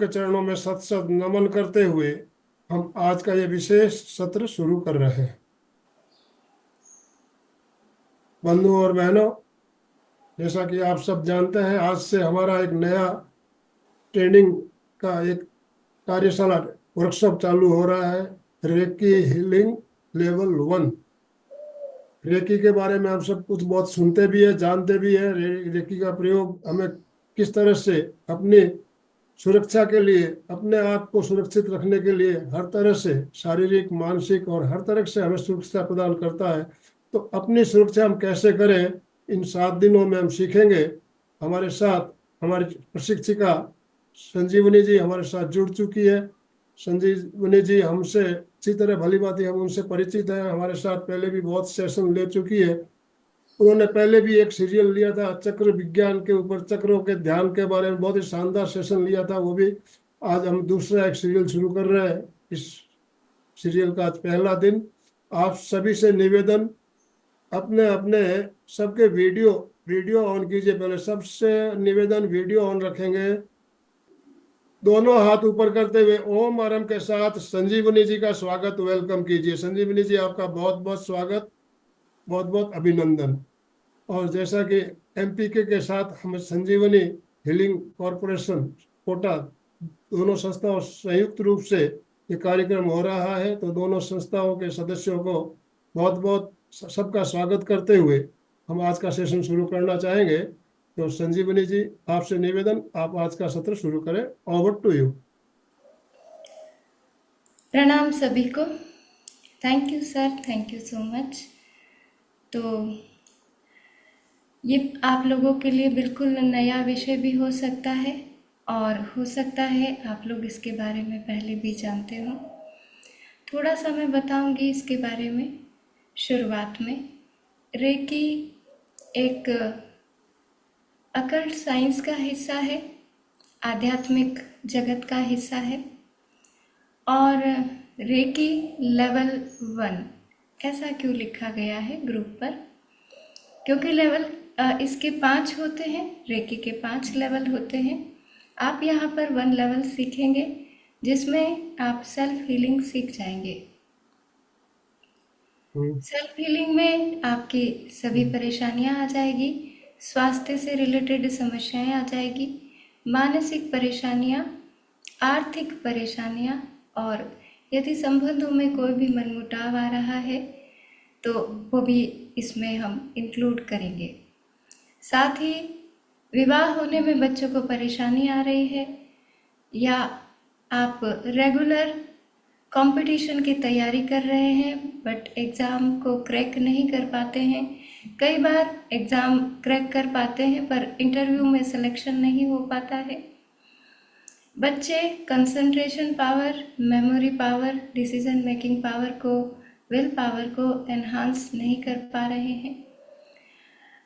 के चरणों में सत सत नमन करते हुए हम आज का ये विशेष सत्र शुरू कर रहे हैं। बंधुओं और बहनों, जैसा कि आप सब जानते हैं, आज से हमारा एक नया ट्रेनिंग का एक कार्यशाला वर्कशॉप चालू हो रहा है। Recce healing level 1। रेकी के बारे में हम सब कुछ बहुत सुनते भी है, जानते भी है। रेकी का प्रयोग हमें किस तरह से अपनी सुरक्षा के लिए, अपने आप को सुरक्षित रखने के लिए हर तरह से, शारीरिक, मानसिक और हर तरह से हमें सुरक्षा प्रदान करता है। तो अपनी सुरक्षा हम कैसे करें, इन 7 दिनों में हम सीखेंगे। हमारे साथ हमारी प्रशिक्षिका संजीवनी जी हमारे साथ जुड़ चुकी है। संजीवनी जी हमसे अच्छी तरह, भली भांति हम उनसे परिचित हैं। हमारे साथ पहले भी बहुत सेशन ले चुकी है। उन्होंने पहले भी एक सीरियल लिया था चक्र विज्ञान के ऊपर, चक्रों के ध्यान के बारे में बहुत ही शानदार सेशन लिया था वो भी। आज हम दूसरा एक सीरियल शुरू कर रहे हैं। इस सीरियल का आज पहला दिन। आप सभी से निवेदन, अपने अपने सबके वीडियो वीडियो ऑन कीजिए। पहले सबसे निवेदन, वीडियो ऑन रखेंगे। दोनों हाथ ऊपर करते हुए ओम आरम के साथ संजीवनी जी का स्वागत, वेलकम कीजिए। संजीवनी जी, आपका बहुत बहुत स्वागत, बहुत बहुत अभिनंदन। और जैसा कि एमपीके के साथ हम संजीवनी हीलिंग कॉरपोरेशन कोटा, दोनों संस्थाओं संयुक्त रूप से ये कार्यक्रम हो रहा है, तो दोनों संस्थाओं के सदस्यों को बहुत बहुत सबका स्वागत करते हुए हम आज का सेशन शुरू करना चाहेंगे। तो संजीवनी जी, आपसे निवेदन, आप आज का सत्र शुरू करें। Over to you. प्रणाम सभी को। Thank you sir, thank you so much. तो ये आप लोगों के लिए बिल्कुल नया विषय भी हो सकता है, और हो सकता है आप लोग इसके बारे में पहले भी जानते हो। थोड़ा सा मैं बताऊंगी इसके बारे में। शुरुआत में रेकी एक अकल्ट साइंस का हिस्सा है, आध्यात्मिक जगत का हिस्सा है। और रेकी लेवल 1 ऐसा क्यों लिखा गया है ग्रुप पर? क्योंकि लेवल इसके 5 होते हैं, रेकी के 5 लेवल होते हैं। आप यहाँ पर 1 लेवल सीखेंगे, जिसमें आप सेल्फ हीलिंग सीख जाएंगे। सेल्फ हीलिंग में आपकी सभी परेशानियां आ जाएगी, स्वास्थ्य से रिलेटेड समस्याएं आ जाएगी, मानसिक परेशानियां, आर्थिक परेशानियां, और यदि संबंधों में कोई भी मनमुटाव आ रहा है तो वो भी इसमें हम इंक्लूड करेंगे। साथ ही विवाह होने में बच्चों को परेशानी आ रही है, या आप रेगुलर कंपटीशन की तैयारी कर रहे हैं बट एग्ज़ाम को क्रैक नहीं कर पाते हैं। कई बार एग्ज़ाम क्रैक कर पाते हैं पर इंटरव्यू में सिलेक्शन नहीं हो पाता है। बच्चे concentration power, memory power, decision making power को, विल पावर को एनहांस नहीं कर पा रहे हैं।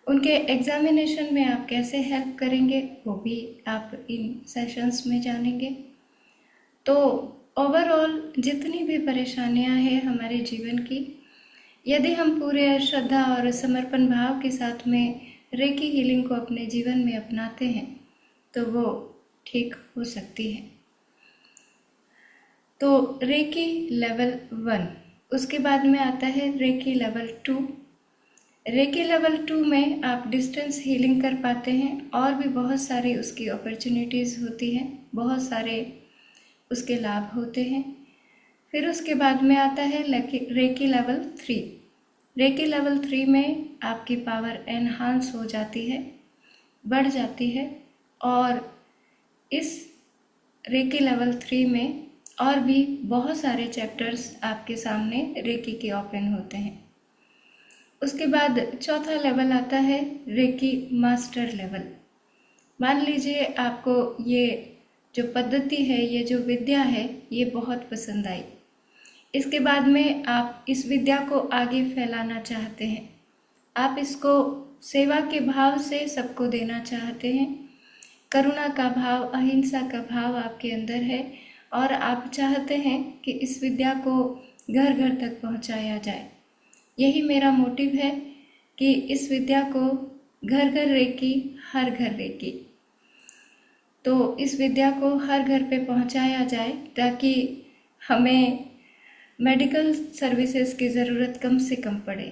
उनके एग्जामिनेशन में आप कैसे हेल्प करेंगे वो भी आप इन सेशंस में जानेंगे। तो ओवरऑल जितनी भी परेशानियां हैं हमारे जीवन की, यदि हम पूरे श्रद्धा और समर्पण भाव के साथ में रेकी हीलिंग को अपने जीवन में अपनाते हैं तो वो ठीक हो सकती है। तो रेकी लेवल 1, उसके बाद में आता है रेकी लेवल 2। रेकी लेवल 2 में आप डिस्टेंस हीलिंग कर पाते हैं, और भी बहुत सारी उसकी अपॉर्चुनिटीज़ होती हैं, बहुत सारे उसके लाभ होते हैं। फिर उसके बाद में आता है रेकी लेवल 3। रेकी लेवल 3 में आपकी पावर एनहांस हो जाती है, बढ़ जाती है, और इस रेकी लेवल 3 में और भी बहुत सारे चैप्टर्स आपके सामने रेकी के ओपन होते हैं। उसके बाद चौथा लेवल आता है रेकी मास्टर लेवल। मान लीजिए आपको ये जो पद्धति है, ये जो विद्या है, ये बहुत पसंद आई। इसके बाद में आप इस विद्या को आगे फैलाना चाहते हैं, आप इसको सेवा के भाव से सबको देना चाहते हैं। करुणा का भाव, अहिंसा का भाव आपके अंदर है, और आप चाहते हैं कि इस विद्या को घर घर तक पहुंचाया जाए। यही मेरा मोटिव है कि इस विद्या को घर घर रेकी, हर घर रेकी। तो इस विद्या को हर घर पे पहुंचाया जाए ताकि हमें मेडिकल सर्विसेज की ज़रूरत कम से कम पड़े।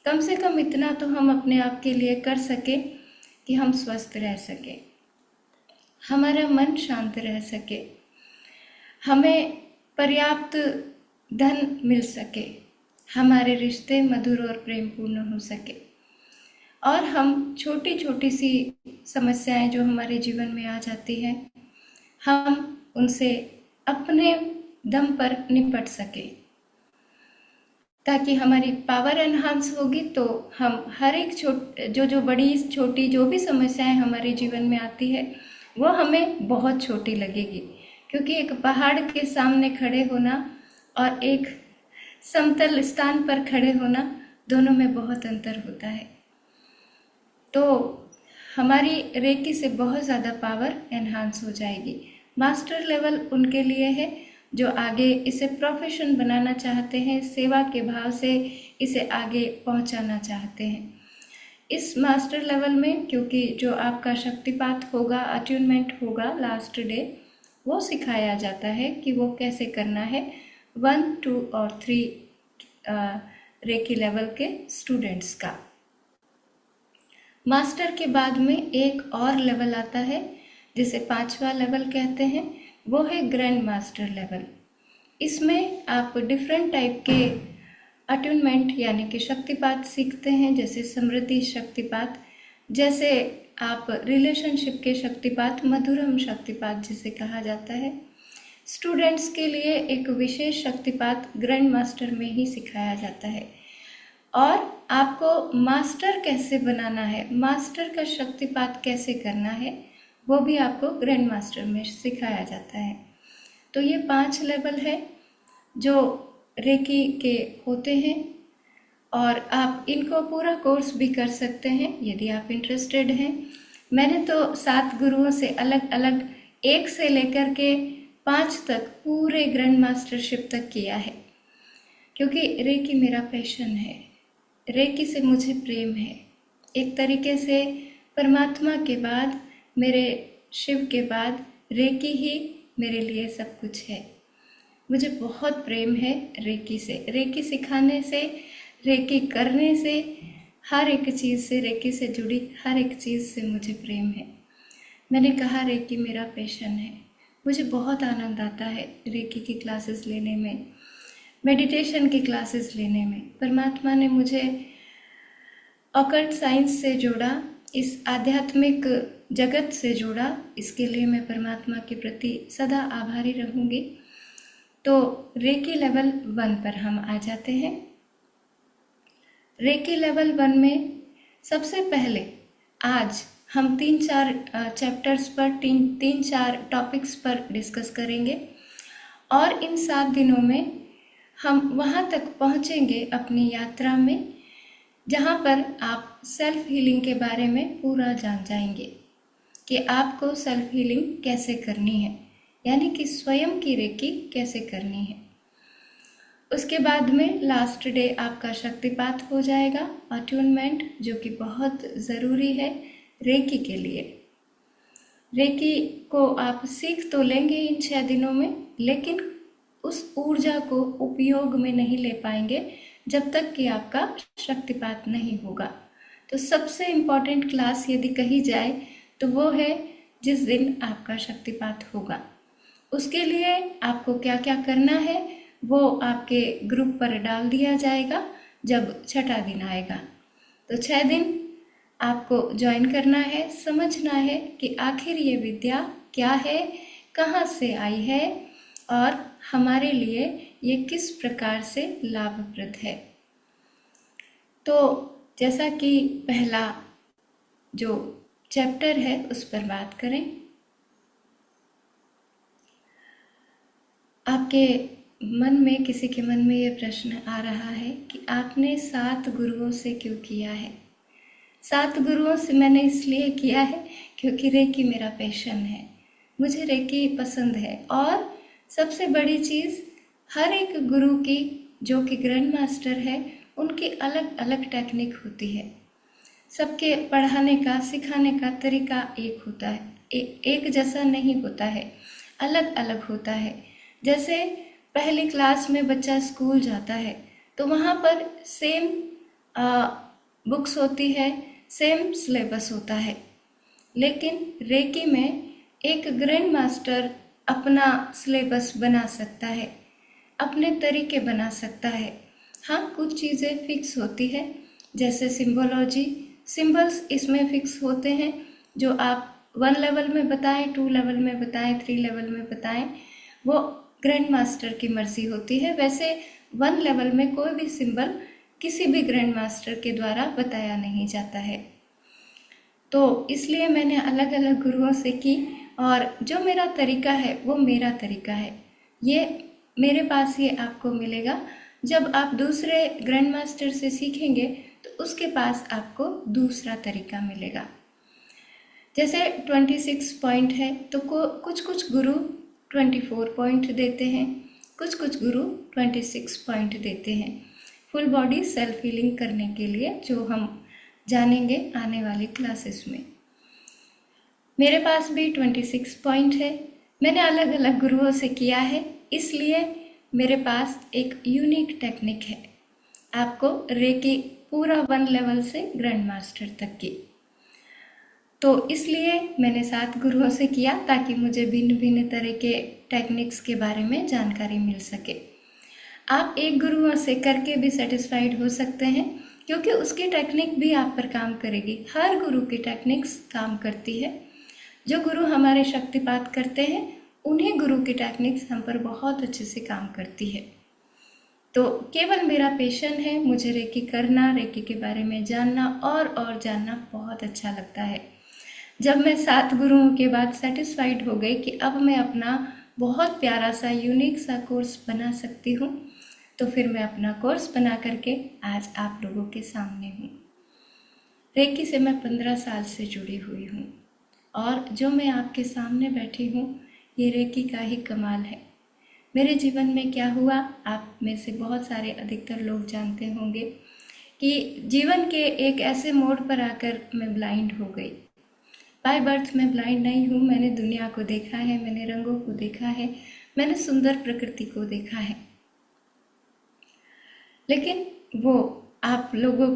कम से कम इतना तो हम अपने आप के लिए कर सके कि हम स्वस्थ रह सके, हमारा मन शांत रह सके, हमें पर्याप्त धन मिल सके, हमारे रिश्ते मधुर और प्रेमपूर्ण हो सके, और हम छोटी छोटी सी समस्याएं जो हमारे जीवन में आ जाती हैं हम उनसे अपने दम पर निपट सके, ताकि हमारी पावर एनहांस होगी तो हम हर एक जो बड़ी छोटी जो भी समस्याएं हमारे जीवन में आती है वो हमें बहुत छोटी लगेगी, क्योंकि एक पहाड़ के सामने खड़े होना और एक समतल स्थान पर खड़े होना दोनों में बहुत अंतर होता है। तो हमारी रेकी से बहुत ज़्यादा पावर एनहांस हो जाएगी। मास्टर लेवल उनके लिए है जो आगे इसे प्रोफेशन बनाना चाहते हैं, सेवा के भाव से इसे आगे पहुंचाना चाहते हैं। इस मास्टर लेवल में क्योंकि जो आपका शक्तिपात होगा, अट्यूनमेंट होगा लास्ट डे, वो सिखाया जाता है कि वो कैसे करना है 1, 2 और 3 रेकी लेवल के स्टूडेंट्स का। मास्टर के बाद में एक और लेवल आता है जिसे 5वां लेवल कहते हैं, वो है ग्रैंड मास्टर लेवल। इसमें आप डिफरेंट टाइप के अट्यूनमेंट यानी कि शक्तिपात सीखते हैं, जैसे समृद्धि शक्तिपात, जैसे आप रिलेशनशिप के शक्तिपात, मधुरम शक्तिपात जिसे कहा जाता है। स्टूडेंट्स के लिए एक विशेष शक्तिपात ग्रैंड मास्टर में ही सिखाया जाता है, और आपको मास्टर कैसे बनाना है, मास्टर का शक्तिपात कैसे करना है, वो भी आपको ग्रैंड मास्टर में सिखाया जाता है। तो ये 5 लेवल है जो रेकी के होते हैं, और आप इनको पूरा कोर्स भी कर सकते हैं यदि आप इंटरेस्टेड हैं। मैंने तो 7 गुरुओं से अलग अलग 1 से लेकर के 5 तक पूरे ग्रैंड मास्टरशिप तक किया है, क्योंकि रेकी मेरा पैशन है, रेकी से मुझे प्रेम है। एक तरीके से परमात्मा के बाद, मेरे शिव के बाद रेकी ही मेरे लिए सब कुछ है। मुझे बहुत प्रेम है रेकी से, रेकी सिखाने से, रेकी करने से, हर एक चीज़ से, रेकी से जुड़ी हर एक चीज़ से मुझे प्रेम है। मैंने कहा रेकी मेरा पैशन है। मुझे बहुत आनंद आता है रेकी की क्लासेस लेने में, मेडिटेशन की क्लासेस लेने में। परमात्मा ने मुझे ऑकल्ट साइंस से जोड़ा, इस आध्यात्मिक जगत से जोड़ा, इसके लिए मैं परमात्मा के प्रति सदा आभारी रहूँगी। तो रेकी लेवल 1 पर हम आ जाते हैं। रेकी लेवल 1 में सबसे पहले आज हम 3-4 चैप्टर्स पर 3-4 टॉपिक्स पर डिस्कस करेंगे, और इन 7 दिनों में हम वहाँ तक पहुँचेंगे अपनी यात्रा में जहाँ पर आप सेल्फ हीलिंग के बारे में पूरा जान जाएंगे कि आपको सेल्फ हीलिंग कैसे करनी है, यानी कि स्वयं की रेकी कैसे करनी है। उसके बाद में लास्ट डे आपका शक्तिपात हो जाएगा, अट्यूनमेंट, जो कि बहुत ज़रूरी है रेकी के लिए। रेकी को आप सीख तो लेंगे इन 6 दिनों में, लेकिन उस ऊर्जा को उपयोग में नहीं ले पाएंगे जब तक कि आपका शक्तिपात नहीं होगा। तो सबसे इम्पॉर्टेंट क्लास यदि कही जाए तो वो है जिस दिन आपका शक्तिपात होगा। उसके लिए आपको क्या क्या करना है वो आपके ग्रुप पर डाल दिया जाएगा जब 6ठा दिन आएगा। तो 6 दिन आपको ज्वाइन करना है, समझना है कि आखिर ये विद्या क्या है, कहाँ से आई है, और हमारे लिए ये किस प्रकार से लाभप्रद है। तो जैसा कि पहला जो चैप्टर है उस पर बात करें। आपके मन में, किसी के मन में ये प्रश्न आ रहा है कि आपने 7 गुरुओं से क्यों किया है। 7 गुरुओं से मैंने इसलिए किया है क्योंकि रेकी मेरा पैशन है, मुझे रेकी पसंद है। और सबसे बड़ी चीज़, हर एक गुरु की, जो कि ग्रैंड मास्टर है, उनकी अलग अलग टेक्निक होती है। सबके पढ़ाने का, सिखाने का तरीका एक होता है, एक जैसा नहीं होता है, अलग अलग होता है। जैसे पहली क्लास में बच्चा स्कूल जाता है तो वहाँ पर सेम बुक्स होती है, सेम सिलेबस होता है। लेकिन रेकी में एक ग्रैंड मास्टर अपना सिलेबस बना सकता है, अपने तरीके बना सकता है। हाँ, कुछ चीज़ें फिक्स होती है, जैसे सिंबोलॉजी, सिंबल्स इसमें फिक्स होते हैं, जो आप 1 लेवल में बताएं, 2 लेवल में बताएं, 3 लेवल में बताएं, वो ग्रैंड मास्टर की मर्जी होती है। वैसे 1 लेवल में कोई भी सिंबल किसी भी ग्रैंड मास्टर के द्वारा बताया नहीं जाता है। तो इसलिए मैंने अलग अलग गुरुओं से की, और जो मेरा तरीका है वो मेरा तरीका है। ये मेरे पास ये आपको मिलेगा। जब आप दूसरे ग्रैंड मास्टर से सीखेंगे तो उसके पास आपको दूसरा तरीका मिलेगा। जैसे 26 पॉइंट है तो कुछ कुछ गुरु 24 पॉइंट देते हैं, कुछ कुछ गुरु 26 पॉइंट देते हैं फुल बॉडी सेल्फ हीलिंग करने के लिए, जो हम जानेंगे आने वाली क्लासेस में। मेरे पास भी 26 पॉइंट है। मैंने अलग अलग गुरुओं से किया है, इसलिए मेरे पास एक यूनिक टेक्निक है आपको रेकी पूरा 1 लेवल से ग्रैंड मास्टर तक की। तो इसलिए मैंने 7 गुरुओं से किया ताकि मुझे भिन्न भिन्न तरह के टेक्निक्स के बारे में जानकारी मिल सके। आप एक गुरुओं से करके भी सेटिस्फाइड हो सकते हैं, क्योंकि उसकी टेक्निक भी आप पर काम करेगी। हर गुरु की टेक्निक्स काम करती है। जो गुरु हमारे शक्तिपात करते हैं उन्हीं गुरु की टेक्निक्स हम पर बहुत अच्छे से काम करती है। तो केवल मेरा पैशन है, मुझे रेकी करना, रेकी के बारे में जानना और जानना बहुत अच्छा लगता है। जब मैं 7 गुरुओं के बाद सेटिस्फाइड हो गई कि अब मैं अपना बहुत प्यारा सा यूनिक सा कोर्स बना सकती हूँ, तो फिर मैं अपना कोर्स बना करके आज आप लोगों के सामने हूँ। रेकी से मैं 15 साल से जुड़ी हुई हूँ, और जो मैं आपके सामने बैठी हूँ ये रेकी का ही कमाल है। मेरे जीवन में क्या हुआ, आप में से बहुत सारे अधिकतर लोग जानते होंगे कि जीवन के एक ऐसे मोड़ पर आकर मैं ब्लाइंड हो गई। बाय बर्थ मैं ब्लाइंड नहीं हूँ, मैंने दुनिया को देखा है, मैंने रंगों को देखा है, मैंने सुंदर प्रकृति को देखा है। लेकिन वो आप लोगों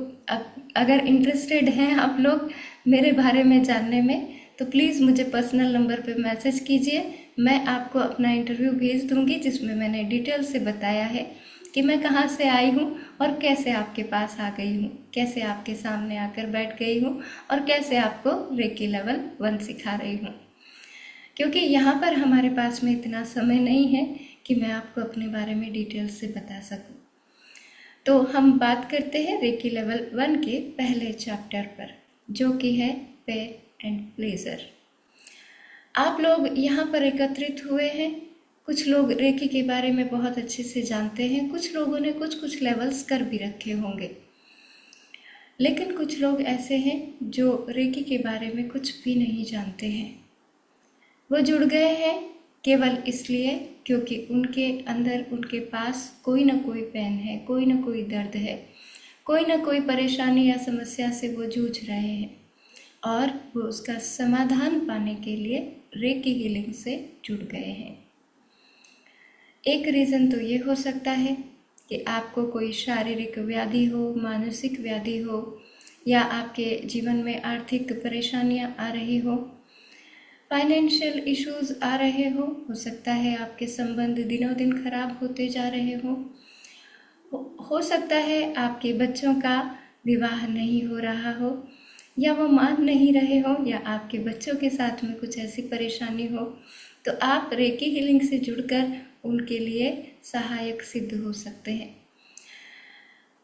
अगर इंटरेस्टेड हैं आप लोग मेरे बारे में जानने में, तो प्लीज़ मुझे पर्सनल नंबर पे मैसेज कीजिए। मैं आपको अपना इंटरव्यू भेज दूंगी, जिसमें मैंने डिटेल से बताया है कि मैं कहाँ से आई हूँ और कैसे आपके पास आ गई हूँ, कैसे आपके सामने आकर बैठ गई हूँ और कैसे आपको रेकी लेवल 1 सिखा रही हूँ। क्योंकि यहाँ पर हमारे पास में इतना समय नहीं है कि मैं आपको अपने बारे में डिटेल से बता सकूँ। तो हम बात करते हैं रेकी लेवल 1 के पहले चैप्टर पर, जो कि है पेन एंड प्लेजर। आप लोग यहाँ पर एकत्रित हुए हैं। कुछ लोग रेकी के बारे में बहुत अच्छे से जानते हैं, कुछ लोगों ने कुछ कुछ लेवल्स कर भी रखे होंगे, लेकिन कुछ लोग ऐसे हैं जो रेकी के बारे में कुछ भी नहीं जानते हैं। वो जुड़ गए हैं केवल इसलिए क्योंकि उनके अंदर, उनके पास कोई ना कोई पेन है, कोई ना कोई दर्द है, कोई ना कोई परेशानी या समस्या से वो जूझ रहे हैं, और वो उसका समाधान पाने के लिए रेकी हीलिंग से जुड़ गए हैं। एक रीज़न तो ये हो सकता है कि आपको कोई शारीरिक व्याधि हो, मानसिक व्याधि हो, या आपके जीवन में आर्थिक परेशानियां आ रही हो, फाइनेंशियल इश्यूज आ रहे हो सकता है आपके संबंध दिनों दिन खराब होते जा रहे हो सकता है आपके बच्चों का विवाह नहीं हो रहा हो, या वो मान नहीं रहे हो, या आपके बच्चों के साथ में कुछ ऐसी परेशानी हो, तो आप रेकी हीलिंग से जुड़कर उनके लिए सहायक सिद्ध हो सकते हैं।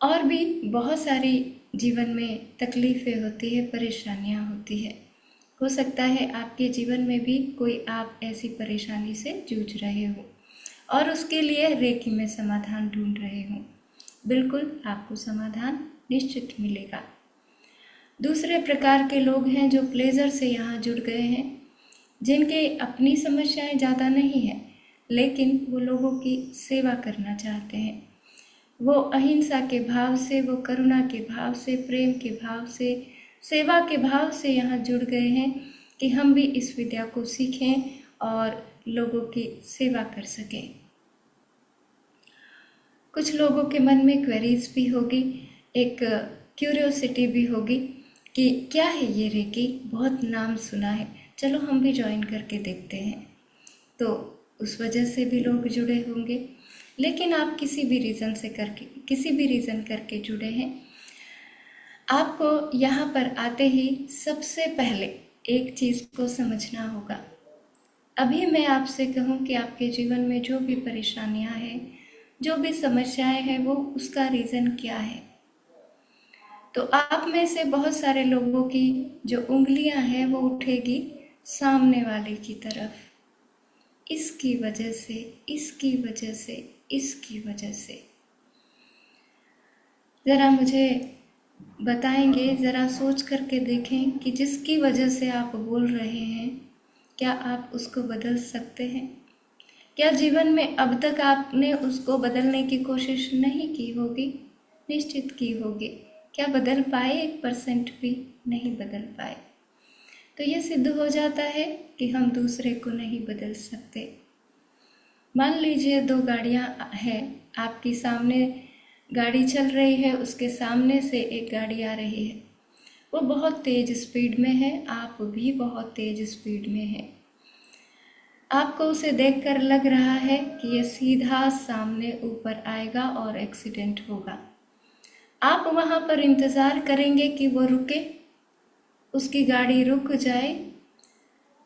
और भी बहुत सारी जीवन में तकलीफ़ें होती है, परेशानियां होती है। हो सकता है आपके जीवन में भी कोई आप ऐसी परेशानी से जूझ रहे हो और उसके लिए रेकी में समाधान ढूंढ रहे हो। बिल्कुल आपको समाधान निश्चित मिलेगा। दूसरे प्रकार के लोग हैं जो प्लेजर से यहाँ जुड़ गए हैं, जिनके अपनी समस्याएं ज़्यादा नहीं हैं, लेकिन वो लोगों की सेवा करना चाहते हैं। वो अहिंसा के भाव से, वो करुणा के भाव से, प्रेम के भाव से, सेवा के भाव से यहाँ जुड़ गए हैं, कि हम भी इस विद्या को सीखें और लोगों की सेवा कर सकें। कुछ लोगों के मन में क्वेरीज भी होगी, एक क्यूरियोसिटी भी होगी कि क्या है ये रेकी, बहुत नाम सुना है, चलो हम भी ज्वाइन करके देखते हैं। तो उस वजह से भी लोग जुड़े होंगे। लेकिन आप किसी भी रीज़न करके जुड़े हैं, आपको यहाँ पर आते ही सबसे पहले एक चीज़ को समझना होगा। अभी मैं आपसे कहूँ कि आपके जीवन में जो भी परेशानियाँ हैं, जो भी समस्याएं हैं, वो उसका रीज़न क्या है। तो आप में से बहुत सारे लोगों की जो उंगलियां हैं वो उठेगी सामने वाले की तरफ, इसकी वजह से, इसकी वजह से, इसकी वजह से। ज़रा मुझे बताएंगे, ज़रा सोच करके देखें कि जिसकी वजह से आप बोल रहे हैं, क्या आप उसको बदल सकते हैं? क्या जीवन में अब तक आपने उसको बदलने की कोशिश नहीं की होगी? निश्चित की होगी। क्या बदल पाए? 1% भी नहीं बदल पाए। तो ये सिद्ध हो जाता है कि हम दूसरे को नहीं बदल सकते। मान लीजिए 2 गाड़ियाँ हैं, आपकी सामने गाड़ी चल रही है, उसके सामने से एक गाड़ी आ रही है, वो बहुत तेज़ स्पीड में है, आप भी बहुत तेज़ स्पीड में हैं। आपको उसे देखकर लग रहा है कि ये सीधा सामने ऊपर आएगा और एक्सीडेंट होगा। आप वहाँ पर इंतज़ार करेंगे कि वो रुके, उसकी गाड़ी रुक जाए,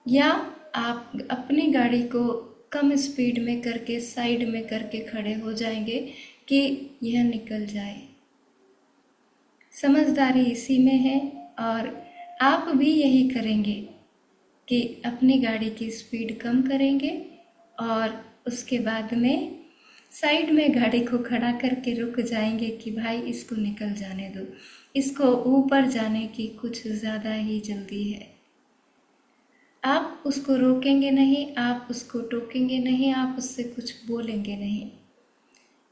या आप अपनी गाड़ी को कम स्पीड में करके साइड में करके खड़े हो जाएंगे कि यह निकल जाए। समझदारी इसी में है और आप भी यही करेंगे कि अपनी गाड़ी की स्पीड कम करेंगे और उसके बाद में साइड में गाड़ी को खड़ा करके रुक जाएंगे कि भाई इसको निकल जाने दो, इसको ऊपर जाने की कुछ ज़्यादा ही जल्दी है। आप उसको रोकेंगे नहीं, आप उसको टोकेंगे नहीं, आप उससे कुछ बोलेंगे नहीं।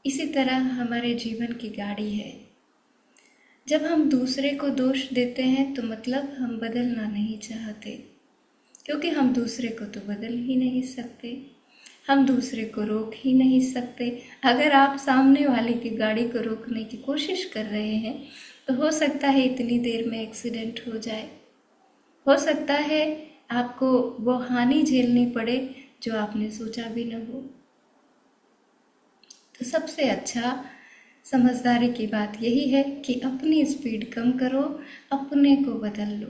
इसी तरह हमारे जीवन की गाड़ी है। जब हम दूसरे को दोष देते हैं तो मतलब हम बदलना नहीं चाहते, क्योंकि हम दूसरे को तो बदल ही नहीं सकते, हम दूसरे को रोक ही नहीं सकते। अगर आप सामने वाले की गाड़ी को रोकने की कोशिश कर रहे हैं तो हो सकता है इतनी देर में एक्सीडेंट हो जाए, हो सकता है आपको वो हानि झेलनी पड़े जो आपने सोचा भी न हो। तो सबसे अच्छा समझदारी की बात यही है कि अपनी स्पीड कम करो, अपने को बदल लो,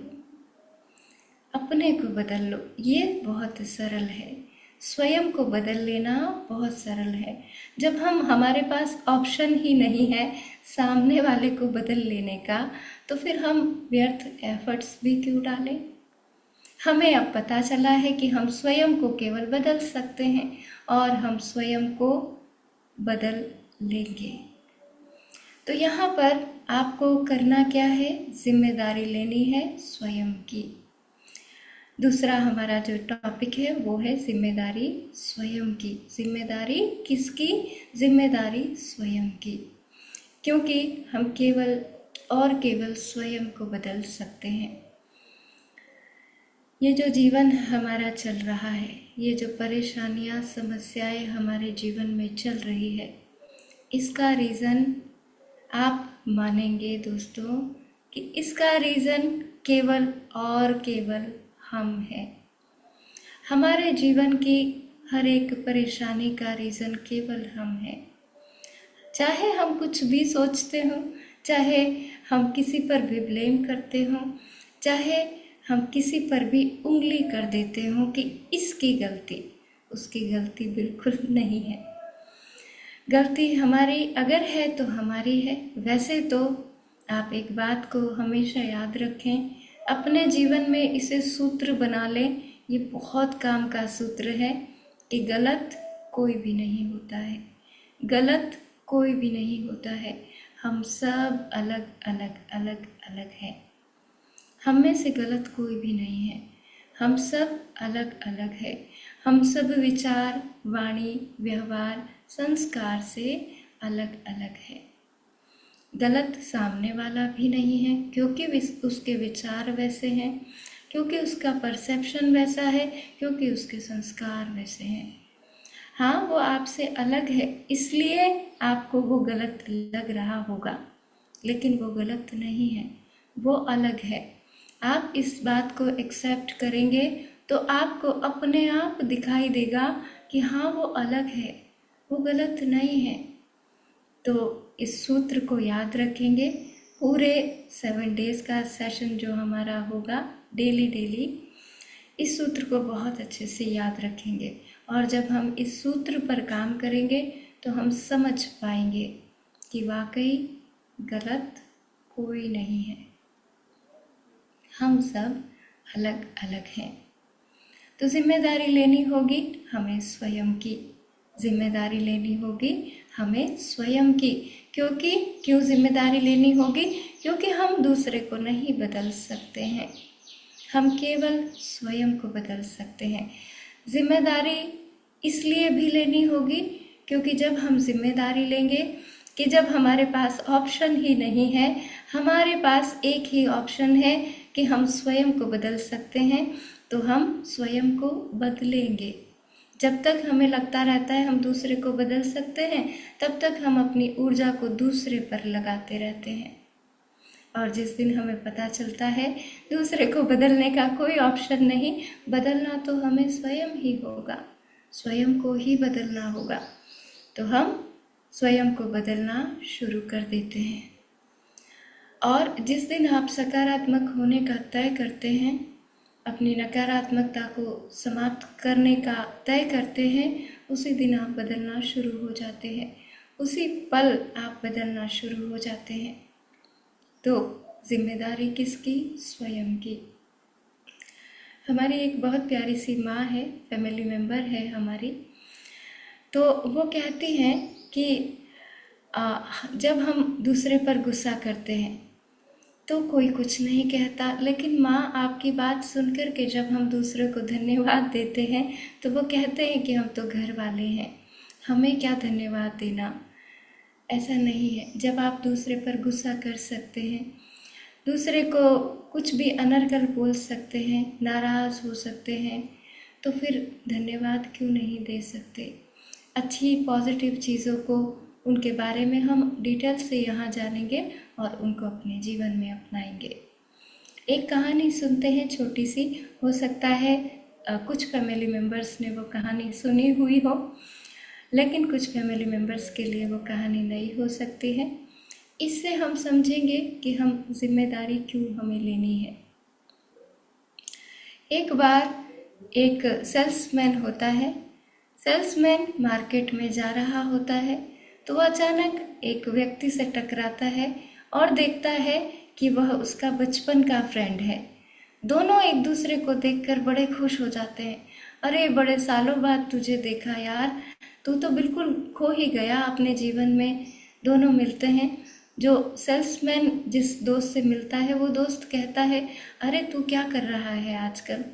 अपने को बदल लो। ये बहुत सरल है, स्वयं को बदल लेना बहुत सरल है। जब हमारे पास ऑप्शन ही नहीं है सामने वाले को बदल लेने का, तो फिर हम व्यर्थ एफर्ट्स भी क्यों डालें। हमें अब पता चला है कि हम स्वयं को केवल बदल सकते हैं और हम स्वयं को बदल लेंगे। तो यहाँ पर आपको करना क्या है? जिम्मेदारी लेनी है स्वयं की। दूसरा हमारा जो टॉपिक है वो है जिम्मेदारी स्वयं की। जिम्मेदारी किसकी? जिम्मेदारी स्वयं की, क्योंकि हम केवल स्वयं को बदल सकते हैं। ये जो जीवन हमारा चल रहा है, ये जो परेशानियां, समस्याएं हमारे जीवन में चल रही है, इसका रीज़न आप मानेंगे दोस्तों कि इसका रीज़न केवल और केवल हम हैं। हमारे जीवन की हर एक परेशानी का रीज़न केवल हम हैं। चाहे हम कुछ भी सोचते हों, चाहे हम किसी पर भी ब्लेम करते हों, चाहे हम किसी पर भी उंगली कर देते हों कि इसकी गलती, उसकी गलती बिल्कुल नहीं है। गलती हमारी अगर है तो हमारी है। वैसे तो आप एक बात को हमेशा याद रखें, अपने जीवन में इसे सूत्र बना लें। ये बहुत काम का सूत्र है कि गलत कोई भी नहीं होता है, गलत कोई भी नहीं होता है। हम सब अलग अलग अलग अलग हैं, हम में से गलत कोई भी नहीं है। हम सब अलग अलग है। हम सब विचार, वाणी, व्यवहार, संस्कार से अलग अलग है। गलत सामने वाला भी नहीं है, क्योंकि उसके विचार वैसे हैं, क्योंकि उसका परसेप्शन वैसा है, क्योंकि उसके संस्कार वैसे हैं। हाँ, वो आपसे अलग है, इसलिए आपको वो गलत लग रहा होगा, लेकिन वो गलत नहीं है, वो अलग है। आप इस बात को एक्सेप्ट करेंगे तो आपको अपने आप दिखाई देगा कि हाँ, वो अलग है, वो गलत नहीं है। तो इस सूत्र को याद रखेंगे। पूरे 7 डेज का सेशन जो हमारा होगा डेली, इस सूत्र को बहुत अच्छे से याद रखेंगे, और जब हम इस सूत्र पर काम करेंगे तो हम समझ पाएंगे कि वाकई गलत कोई नहीं है, हम सब अलग अलग हैं। तो जिम्मेदारी लेनी होगी हमें स्वयं की, जिम्मेदारी लेनी होगी हमें स्वयं की। क्यों जिम्मेदारी लेनी होगी? क्योंकि हम दूसरे को नहीं बदल सकते हैं, हम केवल स्वयं को बदल सकते हैं। जिम्मेदारी इसलिए भी लेनी होगी क्योंकि जब हम जिम्मेदारी लेंगे कि जब हमारे पास ऑप्शन ही नहीं है, हमारे पास एक ही ऑप्शन है कि हम स्वयं को बदल सकते हैं, तो हम स्वयं को बदलेंगे। जब तक हमें लगता रहता है हम दूसरे को बदल सकते हैं, तब तक हम अपनी ऊर्जा को दूसरे पर लगाते रहते हैं। और जिस दिन हमें पता चलता है दूसरे को बदलने का कोई ऑप्शन नहीं, बदलना तो हमें स्वयं ही होगा, स्वयं को ही बदलना होगा, तो हम स्वयं को बदलना शुरू कर देते हैं। और जिस दिन आप सकारात्मक होने का तय करते हैं, अपनी नकारात्मकता को समाप्त करने का तय करते हैं, उसी दिन आप बदलना शुरू हो जाते हैं, उसी पल आप बदलना शुरू हो जाते हैं। तो जिम्मेदारी किसकी? स्वयं की। हमारी एक बहुत प्यारी सी माँ है, फैमिली मेम्बर है हमारी, तो वो कहती हैं कि जब हम दूसरे पर गुस्सा करते हैं तो कोई कुछ नहीं कहता, लेकिन माँ आपकी बात सुन कर के जब हम दूसरे को धन्यवाद देते हैं तो वो कहते हैं कि हम तो घर वाले हैं, हमें क्या धन्यवाद देना। ऐसा नहीं है। जब आप दूसरे पर गुस्सा कर सकते हैं, दूसरे को कुछ भी अनर्गल बोल सकते हैं, नाराज़ हो सकते हैं, तो फिर धन्यवाद क्यों नहीं दे सकते। अच्छी पॉजिटिव चीज़ों को, उनके बारे में हम डिटेल से यहाँ जानेंगे और उनको अपने जीवन में अपनाएंगे। एक कहानी सुनते हैं छोटी सी, हो सकता है कुछ फैमिली मेम्बर्स ने वो कहानी सुनी हुई हो, लेकिन कुछ फैमिली मेम्बर्स के लिए वो कहानी नई हो सकती है। इससे हम समझेंगे कि हम जिम्मेदारी क्यों हमें लेनी है। एक बार एक सेल्समैन होता है, सेल्समैन मार्केट में जा रहा होता है, तो वह अचानक एक व्यक्ति से टकराता है और देखता है कि वह उसका बचपन का फ्रेंड है। दोनों एक दूसरे को देखकर बड़े खुश हो जाते हैं। अरे बड़े सालों बाद तुझे देखा यार, तू तो बिल्कुल खो ही गया अपने जीवन में। दोनों मिलते हैं। जो सेल्समैन जिस दोस्त से मिलता है वो दोस्त कहता है, अरे तू क्या कर रहा है आजकल?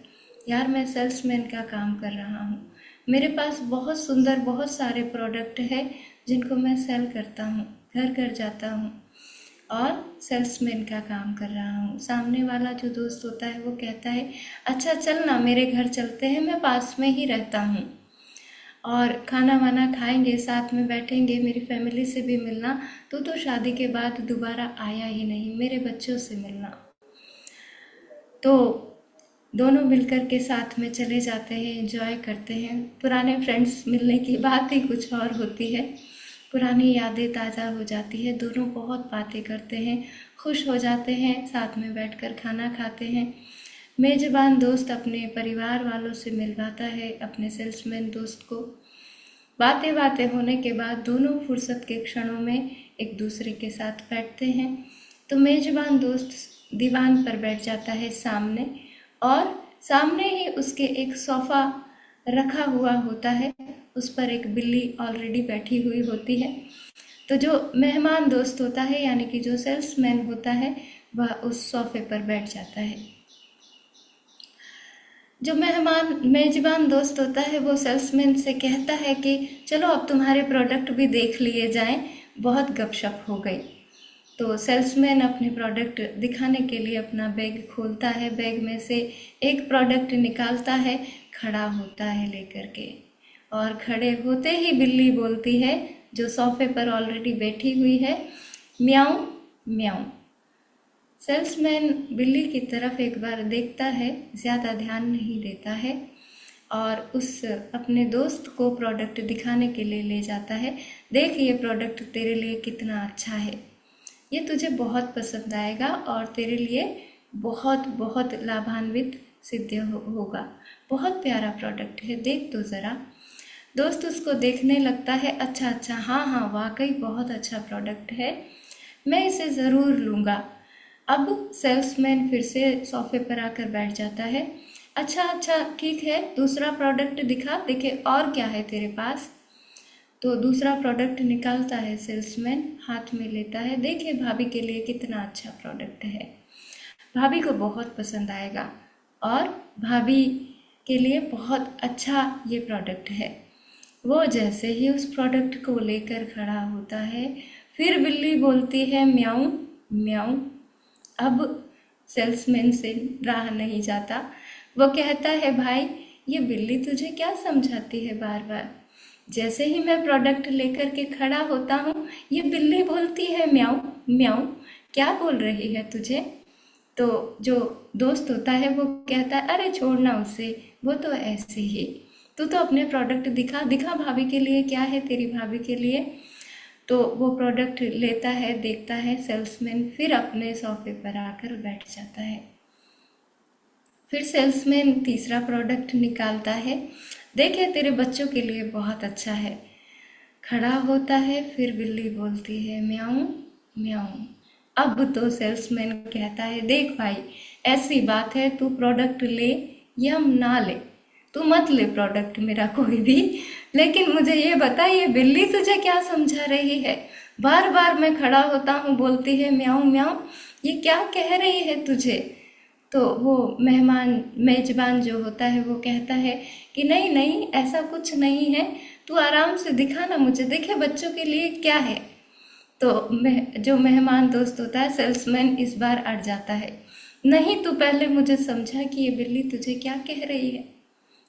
यार मैं सेल्समैन का काम कर रहा हूँ, मेरे पास बहुत सुंदर बहुत सारे प्रोडक्ट हैं जिनको मैं सेल करता हूँ, घर घर जाता हूँ और सेल्समैन का काम कर रहा हूँ। सामने वाला जो दोस्त होता है वो कहता है, अच्छा चल ना मेरे घर चलते हैं, मैं पास में ही रहता हूँ और खाना वाना खाएंगे, साथ में बैठेंगे, मेरी फैमिली से भी मिलना। तो शादी के बाद दोबारा आया ही नहीं, मेरे बच्चों से मिलना। तो दोनों मिलकर के साथ में चले जाते हैं, एंजॉय करते हैं। पुराने फ्रेंड्स मिलने की बात ही कुछ और होती है, पुरानी यादें ताज़ा हो जाती है। दोनों बहुत बातें करते हैं, खुश हो जाते हैं, साथ में बैठकर खाना खाते हैं। मेजबान दोस्त अपने परिवार वालों से मिलवाता है अपने सेल्समैन दोस्त को। बातें बातें होने के बाद दोनों फुर्सत के क्षणों में एक दूसरे के साथ बैठते हैं। तो मेजबान दोस्त दीवान पर बैठ जाता है सामने, और सामने ही उसके एक सोफ़ा रखा हुआ होता है, उस पर एक बिल्ली ऑलरेडी बैठी हुई होती है। तो जो मेहमान दोस्त होता है यानी कि जो सेल्समैन होता है वह उस सोफ़े पर बैठ जाता है। जो मेजबान दोस्त होता है वो सेल्समैन से कहता है कि चलो अब तुम्हारे प्रोडक्ट भी देख लिए जाएं, बहुत गपशप हो गई। तो सेल्समैन अपने प्रोडक्ट दिखाने के लिए अपना बैग खोलता है, बैग में से एक प्रोडक्ट निकालता है, खड़ा होता है लेकर के, और खड़े होते ही बिल्ली बोलती है जो सोफे पर ऑलरेडी बैठी हुई है, म्याऊं म्याऊं। सेल्समैन बिल्ली की तरफ एक बार देखता है, ज़्यादा ध्यान नहीं देता है, और उस अपने दोस्त को प्रोडक्ट दिखाने के लिए ले जाता है। देख, ये प्रोडक्ट तेरे लिए कितना अच्छा है, ये तुझे बहुत पसंद आएगा और तेरे लिए बहुत बहुत लाभान्वित सिद्ध होगा। बहुत प्यारा प्रोडक्ट है, देख तो ज़रा। दोस्त उसको देखने लगता है, अच्छा अच्छा, हाँ हाँ, वाकई बहुत अच्छा प्रोडक्ट है, मैं इसे ज़रूर लूँगा। अब सेल्समैन फिर से सोफे पर आकर बैठ जाता है। अच्छा अच्छा, ठीक है, दूसरा प्रोडक्ट दिखा, देखे और क्या है तेरे पास। तो दूसरा प्रोडक्ट निकालता है सेल्समैन, हाथ में लेता है। देखिए भाभी के लिए कितना अच्छा प्रोडक्ट है, भाभी को बहुत पसंद आएगा और भाभी के लिए बहुत अच्छा ये प्रोडक्ट है। वो जैसे ही उस प्रोडक्ट को लेकर खड़ा होता है, फिर बिल्ली बोलती है, म्याऊं म्याऊं। अब सेल्समैन से रहा नहीं जाता, वो कहता है, भाई ये बिल्ली तुझे क्या समझाती है बार बार। जैसे ही मैं प्रोडक्ट लेकर के खड़ा होता हूँ, ये बिल्ली बोलती है, म्याऊं म्याऊं, क्या बोल रही है तुझे। तो जो दोस्त होता है वो कहता है, अरे छोड़ना उसे, वो तो ऐसे ही, तू तो अपने प्रोडक्ट दिखा दिखा, भाभी के लिए क्या है तेरी भाभी के लिए। तो वो प्रोडक्ट लेता है, देखता है सेल्समैन, फिर अपने सोफे पर आकर बैठ जाता है। फिर सेल्समैन तीसरा प्रोडक्ट निकालता है, देखे तेरे बच्चों के लिए बहुत अच्छा है। खड़ा होता है, फिर बिल्ली बोलती है, म्याऊं म्याऊं। अब तो सेल्समैन कहता है, देख भाई, ऐसी बात है, तू प्रोडक्ट ले या ना ले, तू मत ले प्रोडक्ट मेरा कोई भी, लेकिन मुझे ये बता, ये बिल्ली तुझे क्या समझा रही है। बार बार मैं खड़ा होता हूँ, बोलती है म्याऊं म्याऊं, ये क्या कह रही है तुझे। तो वो मेजबान जो होता है वो कहता है कि नहीं नहीं, ऐसा कुछ नहीं है, तू आराम से दिखा ना मुझे, देखे बच्चों के लिए क्या है। तो जो मेहमान दोस्त होता है, सेल्समैन, इस बार अड़ जाता है, नहीं, तू पहले मुझे समझा कि ये बिल्ली तुझे क्या कह रही है,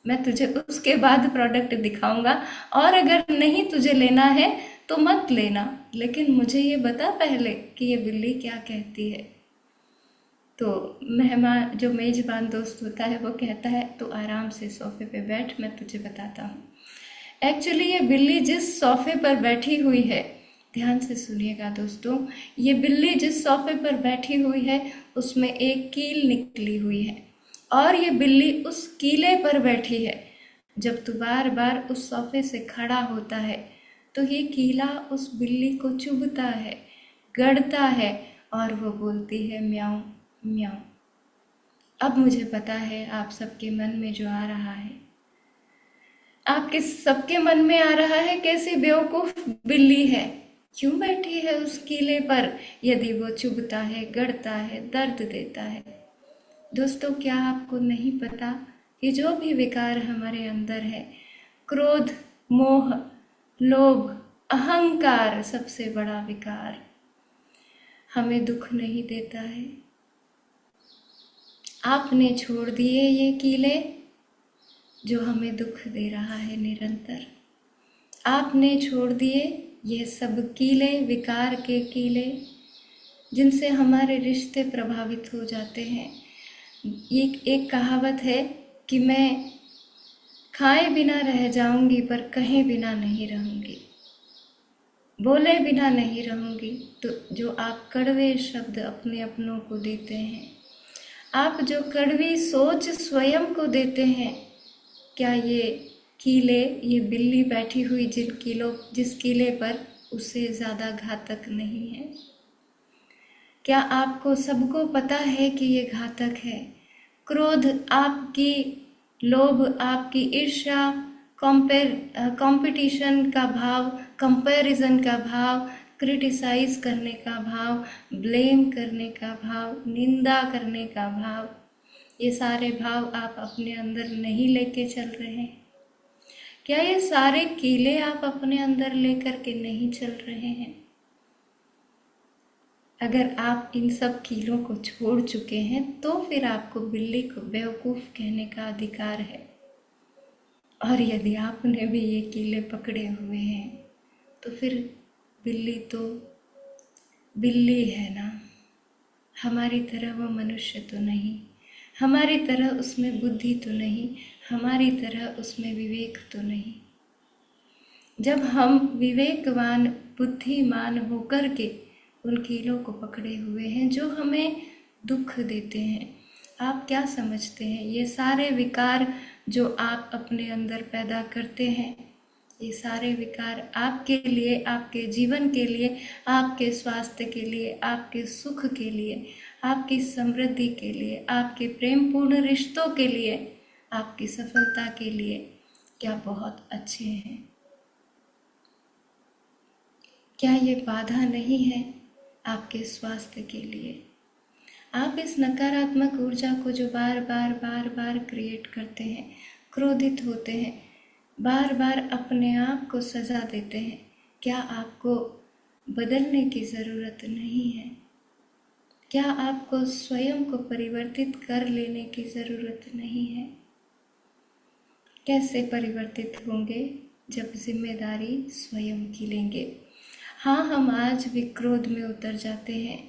मैं तुझे उसके बाद प्रोडक्ट दिखाऊंगा, और अगर नहीं तुझे लेना है तो मत लेना, लेकिन मुझे ये बता पहले कि ये बिल्ली क्या कहती है। तो मेहमान जो मेजबान दोस्त होता है वो कहता है, तो आराम से सोफे पे बैठ, मैं तुझे बताता हूँ। एक्चुअली ये बिल्ली जिस सोफे पर बैठी हुई है, ध्यान से सुनिएगा दोस्तों, ये बिल्ली जिस सोफे पर बैठी हुई है उसमें एक कील निकली हुई है, और ये बिल्ली उस कीले पर बैठी है। जब तू बार बार उस सोफे से खड़ा होता है तो ये कीला उस बिल्ली को चुभता है, गड़ता है, और वो बोलती है, म्याऊं म्याऊं। अब मुझे पता है आप सबके मन में जो आ रहा है, आपके सबके मन में आ रहा है, कैसी बेवकूफ बिल्ली है, क्यों बैठी है उस किले पर, यदि वो चुभता है, गड़ता है, दर्द देता है। दोस्तों, क्या आपको नहीं पता कि जो भी विकार हमारे अंदर है, क्रोध, मोह, लोभ, अहंकार, सबसे बड़ा विकार, हमें दुख नहीं देता है। आपने छोड़ दिए ये कीले जो हमें दुख दे रहा है निरंतर, आपने छोड़ दिए ये सब कीले, विकार के कीले, जिनसे हमारे रिश्ते प्रभावित हो जाते हैं। ये एक कहावत है कि मैं खाए बिना रह जाऊंगी पर कहे बिना नहीं रहूंगी, बोले बिना नहीं रहूंगी। तो जो आप कड़वे शब्द अपने अपनों को देते हैं, आप जो कड़वी सोच स्वयं को देते हैं, क्या ये कीले, ये बिल्ली बैठी हुई जिस कीले पर, उससे ज़्यादा घातक नहीं है? क्या आपको सबको पता है कि ये घातक है? क्रोध आपकी, लोभ आपकी, ईर्ष्या, कंपटीशन का भाव, कंपैरिजन का भाव, क्रिटिसाइज करने का भाव, ब्लेम करने का भाव, निंदा करने का भाव, ये सारे भाव आप अपने अंदर नहीं लेके चल रहे हैं? क्या ये सारे कीले आप अपने अंदर लेकर के नहीं चल रहे हैं? अगर आप इन सब कीलों को छोड़ चुके हैं तो फिर आपको बिल्ली को बेवकूफ़ कहने का अधिकार है। और यदि आपने भी ये कीले पकड़े हुए हैं तो फिर बिल्ली तो बिल्ली है ना, हमारी तरह वो मनुष्य तो नहीं, हमारी तरह उसमें बुद्धि तो नहीं, हमारी तरह उसमें विवेक तो नहीं। जब हम विवेकवान बुद्धिमान होकर के उन कीलों को पकड़े हुए हैं जो हमें दुख देते हैं, आप क्या समझते हैं ये सारे विकार जो आप अपने अंदर पैदा करते हैं, ये सारे विकार आपके लिए, आपके जीवन के लिए, आपके स्वास्थ्य के लिए, आपके सुख के लिए, आपकी समृद्धि के लिए, आपके प्रेमपूर्ण रिश्तों के लिए, आपकी सफलता के लिए क्या बहुत अच्छे हैं? क्या ये बाधा नहीं है आपके स्वास्थ्य के लिए? आप इस नकारात्मक ऊर्जा को जो बार बार क्रिएट करते हैं, क्रोधित होते हैं, बार बार अपने आप को सजा देते हैं, क्या आपको बदलने की ज़रूरत नहीं है? क्या आपको स्वयं को परिवर्तित कर लेने की ज़रूरत नहीं है? कैसे परिवर्तित होंगे? जब जिम्मेदारी स्वयं की लेंगे। हाँ, हम आज भी क्रोध में उतर जाते हैं,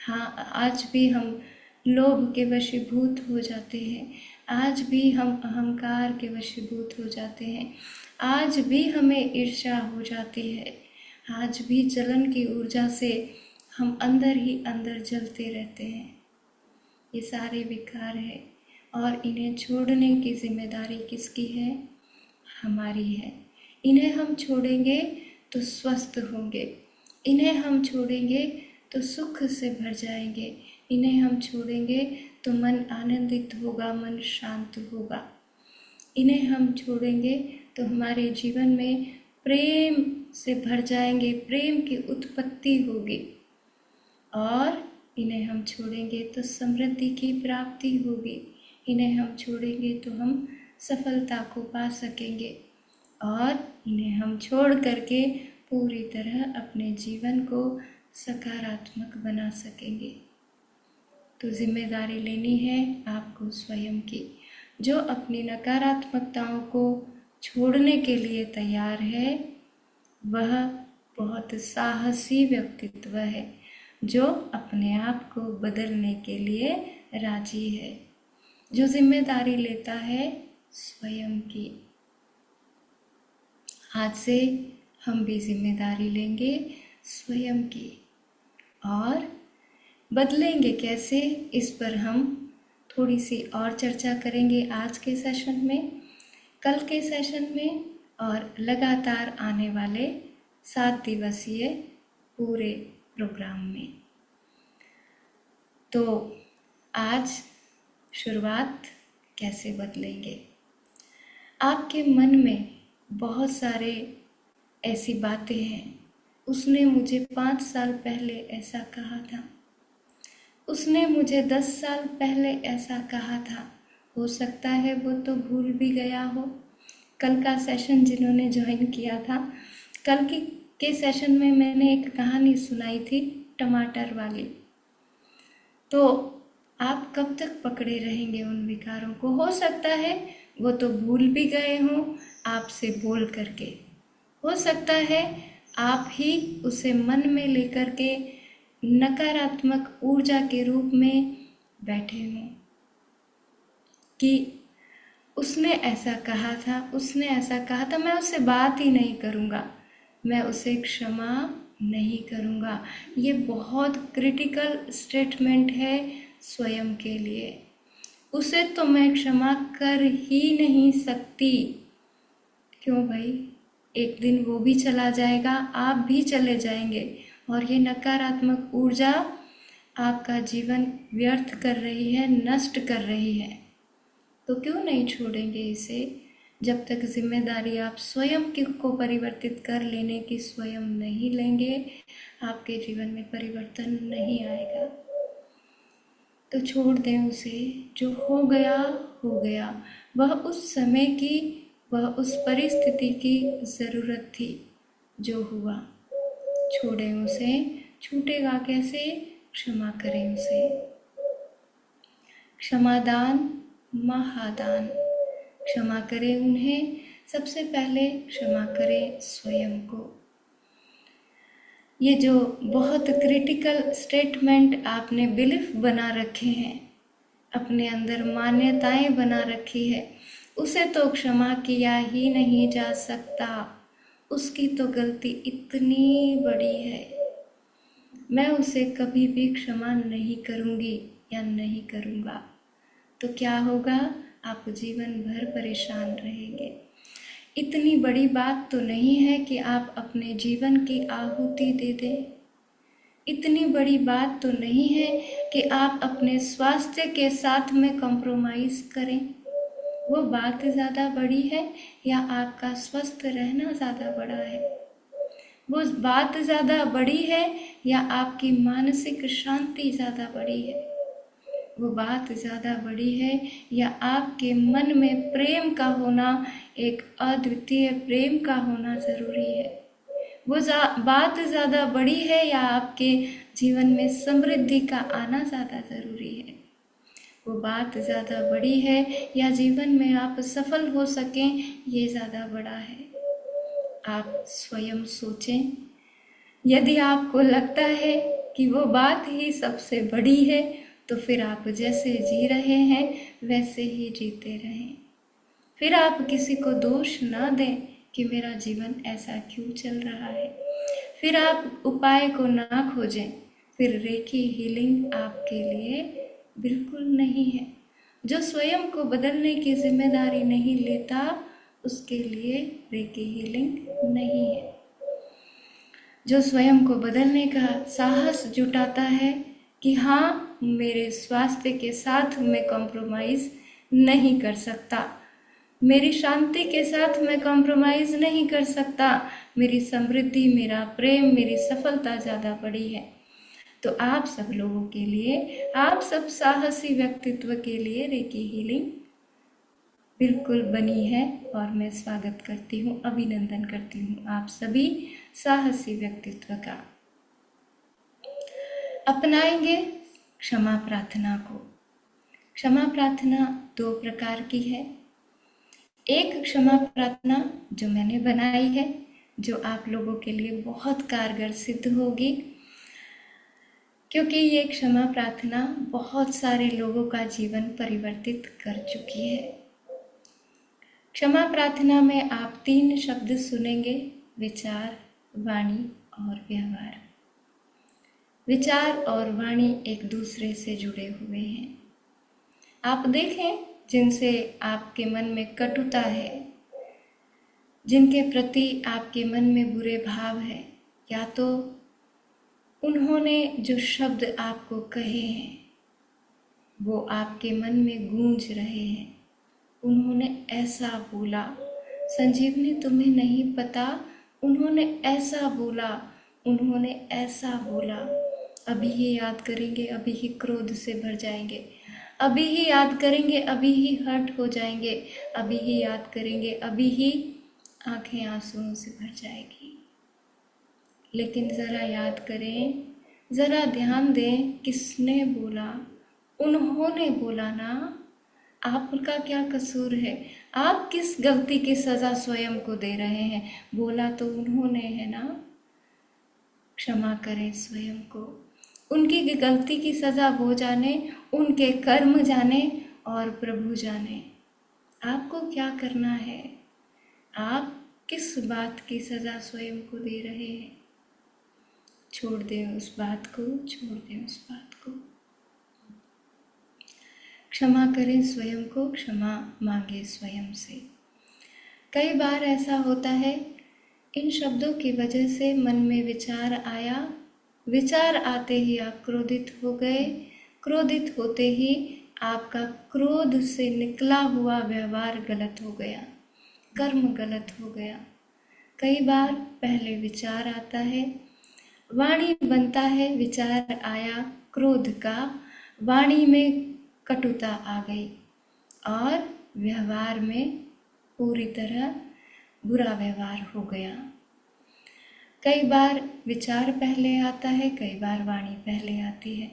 हाँ आज भी हम लोभ के वशीभूत हो जाते हैं, आज भी हम अहंकार के वशीभूत हो जाते हैं, आज भी हमें ईर्ष्या हो जाती है, आज भी जलन की ऊर्जा से हम अंदर ही अंदर जलते रहते हैं। ये सारे विकार है और इन्हें छोड़ने की जिम्मेदारी किसकी है? हमारी है। इन्हें हम छोड़ेंगे तो स्वस्थ होंगे, इन्हें हम छोड़ेंगे तो सुख से भर जाएंगे, इन्हें हम छोड़ेंगे तो मन आनंदित होगा, मन शांत होगा। इन्हें हम छोड़ेंगे तो हमारे जीवन में प्रेम से भर जाएंगे, प्रेम की उत्पत्ति होगी। और इन्हें हम छोड़ेंगे तो समृद्धि की प्राप्ति होगी, इन्हें हम छोड़ेंगे तो हम सफलता को पा सकेंगे और इन्हें हम छोड़ करके पूरी तरह अपने जीवन को सकारात्मक बना सकेंगे। तो जिम्मेदारी लेनी है आपको स्वयं की। जो अपनी नकारात्मकताओं को छोड़ने के लिए तैयार है वह बहुत साहसी व्यक्तित्व है, जो अपने आप को बदलने के लिए राजी है, जो जिम्मेदारी लेता है स्वयं की। आज से हम भी जिम्मेदारी लेंगे स्वयं की और बदलेंगे कैसे, इस पर हम थोड़ी सी और चर्चा करेंगे आज के सेशन में, कल के सेशन में और लगातार आने वाले 7 दिवसीय पूरे प्रोग्राम में। तो आज शुरुआत कैसे बदलेंगे? आपके मन में बहुत सारे ऐसी बातें हैं, उसने मुझे 5 साल पहले ऐसा कहा था, उसने मुझे 10 साल पहले ऐसा कहा था, हो सकता है वो तो भूल भी गया हो। कल का सेशन जिन्होंने ज्वाइन किया था, कल के सेशन में मैंने एक कहानी सुनाई थी टमाटर वाली। तो आप कब तक पकड़े रहेंगे उन विकारों को? हो सकता है वो तो भूल भी गए हों आपसे बोल करके, हो सकता है आप ही उसे मन में लेकर के नकारात्मक ऊर्जा के रूप में बैठे हों कि उसने ऐसा कहा था, उसने ऐसा कहा था, मैं उससे बात ही नहीं करूँगा, मैं उसे क्षमा नहीं करूँगा। ये बहुत क्रिटिकल स्टेटमेंट है स्वयं के लिए। उसे तो मैं क्षमा कर ही नहीं सकती। क्यों भाई? एक दिन वो भी चला जाएगा, आप भी चले जाएंगे और ये नकारात्मक ऊर्जा आपका जीवन व्यर्थ कर रही है, नष्ट कर रही है। तो क्यों नहीं छोड़ेंगे इसे? जब तक जिम्मेदारी आप स्वयं को परिवर्तित कर लेने की स्वयं नहीं लेंगे, आपके जीवन में परिवर्तन नहीं आएगा। तो छोड़ दें उसे, जो हो गया हो गया। वह उस समय की, वह उस परिस्थिति की ज़रूरत थी, जो हुआ। छोड़ें उसे। छूटेगा कैसे? क्षमा करें उसे। क्षमादान महादान। क्षमा करें उन्हें, सबसे पहले क्षमा करें स्वयं को। ये जो बहुत क्रिटिकल स्टेटमेंट आपने बिलीफ बना रखे हैं, अपने अंदर मान्यताएं बना रखी है, उसे तो क्षमा किया ही नहीं जा सकता। उसकी तो गलती इतनी बड़ी है, मैं उसे कभी भी क्षमा नहीं करूँगी या नहीं करूँगा। तो क्या होगा? आप जीवन भर परेशान रहेंगे। इतनी बड़ी बात तो नहीं है कि आप अपने जीवन की आहुति दे दें। इतनी बड़ी बात तो नहीं है कि आप अपने स्वास्थ्य के साथ में कॉम्प्रोमाइज़ करें। वो बात ज़्यादा बड़ी है या आपका स्वस्थ रहना ज़्यादा बड़ा है? वो बात ज़्यादा बड़ी है या आपकी मानसिक शांति ज़्यादा बड़ी है? वो बात ज़्यादा बड़ी है या आपके मन में प्रेम का होना, एक अद्वितीय प्रेम का होना ज़रूरी है? वो बात ज़्यादा बड़ी है या आपके जीवन में समृद्धि का आना ज़्यादा ज़रूरी है? वो बात ज़्यादा बड़ी है या जीवन में आप सफल हो सकें, ये ज़्यादा बड़ा है? आप स्वयं सोचें। यदि आपको लगता है कि वो बात ही सबसे बड़ी है, तो फिर आप जैसे जी रहे हैं वैसे ही जीते रहें। फिर आप किसी को दोष ना दें कि मेरा जीवन ऐसा क्यों चल रहा है। फिर आप उपाय को ना खोजें। फिर रेकी हीलिंग आपके लिए बिल्कुल नहीं है। जो स्वयं को बदलने की जिम्मेदारी नहीं लेता, उसके लिए रेकी हीलिंग नहीं है। जो स्वयं को बदलने का साहस जुटाता है कि हाँ, मेरे स्वास्थ्य के साथ मैं कॉम्प्रोमाइज़ नहीं कर सकता, मेरी शांति के साथ मैं कॉम्प्रोमाइज़ नहीं कर सकता, मेरी समृद्धि, मेरा प्रेम, मेरी सफलता ज़्यादा बड़ी है, तो आप सब लोगों के लिए, आप सब साहसी व्यक्तित्व के लिए रेकी हीलिंग बिल्कुल बनी है। और मैं स्वागत करती हूँ, अभिनंदन करती हूँ आप सभी साहसी व्यक्तित्व का। अपनाएंगे क्षमा प्रार्थना को। क्षमा प्रार्थना 2 प्रकार की है। एक क्षमा प्रार्थना जो मैंने बनाई है, जो आप लोगों के लिए बहुत कारगर सिद्ध होगी, क्योंकि ये क्षमा प्रार्थना बहुत सारे लोगों का जीवन परिवर्तित कर चुकी है। क्षमा प्रार्थना में आप 3 शब्द सुनेंगे: विचार, वाणी और व्यवहार। विचार और वाणी एक दूसरे से जुड़े हुए हैं। आप देखें, जिनसे आपके मन में कटुता है, जिनके प्रति आपके मन में बुरे भाव है, या तो उन्होंने जो शब्द आपको कहे हैं वो आपके मन में गूंज रहे हैं। उन्होंने ऐसा बोला, संजीवनी तुम्हें नहीं पता, उन्होंने ऐसा बोला, उन्होंने ऐसा बोला। अभी ही याद करेंगे, अभी ही क्रोध से भर जाएंगे। अभी ही याद करेंगे, अभी ही हर्ट हो जाएंगे। अभी ही याद करेंगे, अभी ही आंखें आंसुओं से भर जाएगी। लेकिन ज़रा याद करें, ज़रा ध्यान दें, किसने बोला? उन्होंने बोला ना। आपका क्या कसूर है? आप किस गलती की सज़ा स्वयं को दे रहे हैं? बोला तो उन्होंने है ना। क्षमा करें स्वयं को। उनकी गलती की सज़ा वो जाने, उनके कर्म जाने और प्रभु जाने। आपको क्या करना है? आप किस बात की सज़ा स्वयं को दे रहे हैं? छोड़ दें उस बात को, छोड़ दें उस बात को। क्षमा करें स्वयं को, क्षमा मांगे स्वयं से। कई बार ऐसा होता है, इन शब्दों की वजह से मन में विचार आया, विचार आते ही आप क्रोधित हो गए, क्रोधित होते ही आपका क्रोध से निकला हुआ व्यवहार गलत हो गया, कर्म गलत हो गया। कई बार पहले विचार आता है, वाणी बनता है, विचार आया क्रोध का, वाणी में कटुता आ गई और व्यवहार में पूरी तरह बुरा व्यवहार हो गया। कई बार विचार पहले आता है, कई बार वाणी पहले आती है।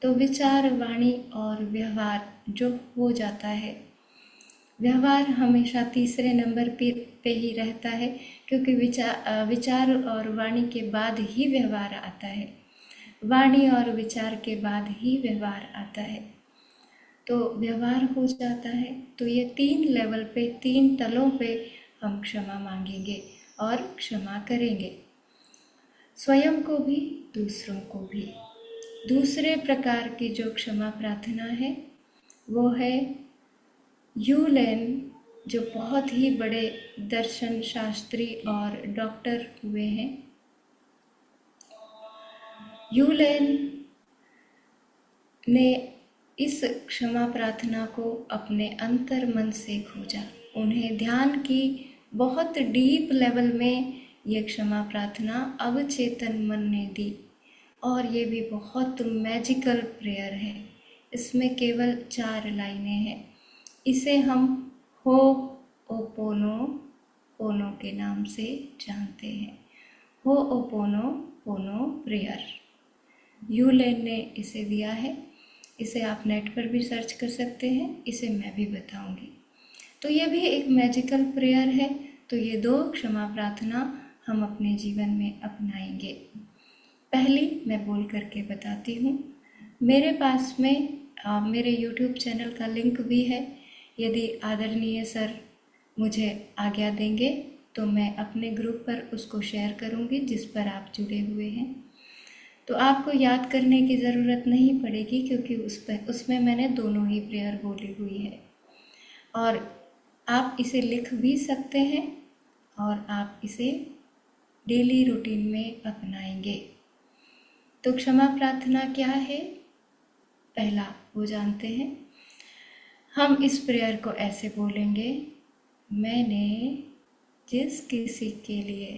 तो विचार, वाणी और व्यवहार जो हो जाता है, व्यवहार हमेशा तीसरे नंबर पे ही रहता है, क्योंकि विचार और वाणी के बाद ही व्यवहार आता है, वाणी और विचार के बाद ही व्यवहार आता है। तो व्यवहार हो जाता है तो ये 3 लेवल पे, 3 तलों पे हम क्षमा मांगेंगे और क्षमा करेंगे, स्वयं को भी, दूसरों को भी। दूसरे प्रकार की जो क्षमा प्रार्थना है वो है यूलेन, जो बहुत ही बड़े दर्शन शास्त्री और डॉक्टर हुए हैं। यूलेन ने इस क्षमा प्रार्थना को अपने अंतर मन से खोजा। उन्हें ध्यान की बहुत डीप लेवल में ये क्षमा प्रार्थना अवचेतन मन ने दी, और ये भी बहुत मैजिकल प्रेयर है। इसमें केवल 4 लाइनें हैं। इसे हम हो ओपोनो पोनो के नाम से जानते हैं। हो ओपोनो पोनो प्रेयर यूलेन ने इसे दिया है। इसे आप नेट पर भी सर्च कर सकते हैं, इसे मैं भी बताऊंगी। तो ये भी एक मैजिकल प्रेयर है। तो ये 2 क्षमा प्रार्थना हम अपने जीवन में अपनाएंगे। पहली मैं बोल करके बताती हूँ। मेरे पास में मेरे YouTube चैनल का लिंक भी है। यदि आदरणीय सर मुझे आज्ञा देंगे तो मैं अपने ग्रुप पर उसको शेयर करूँगी, जिस पर आप जुड़े हुए हैं। तो आपको याद करने की ज़रूरत नहीं पड़ेगी, क्योंकि उसमें मैंने दोनों ही प्रेयर बोली हुई है। और आप इसे लिख भी सकते हैं और आप इसे डेली रूटीन में अपनाएंगे। तो क्षमा प्रार्थना क्या है, पहला वो जानते हैं। हम इस प्रेयर को ऐसे बोलेंगे, मैंने जिस किसी के लिए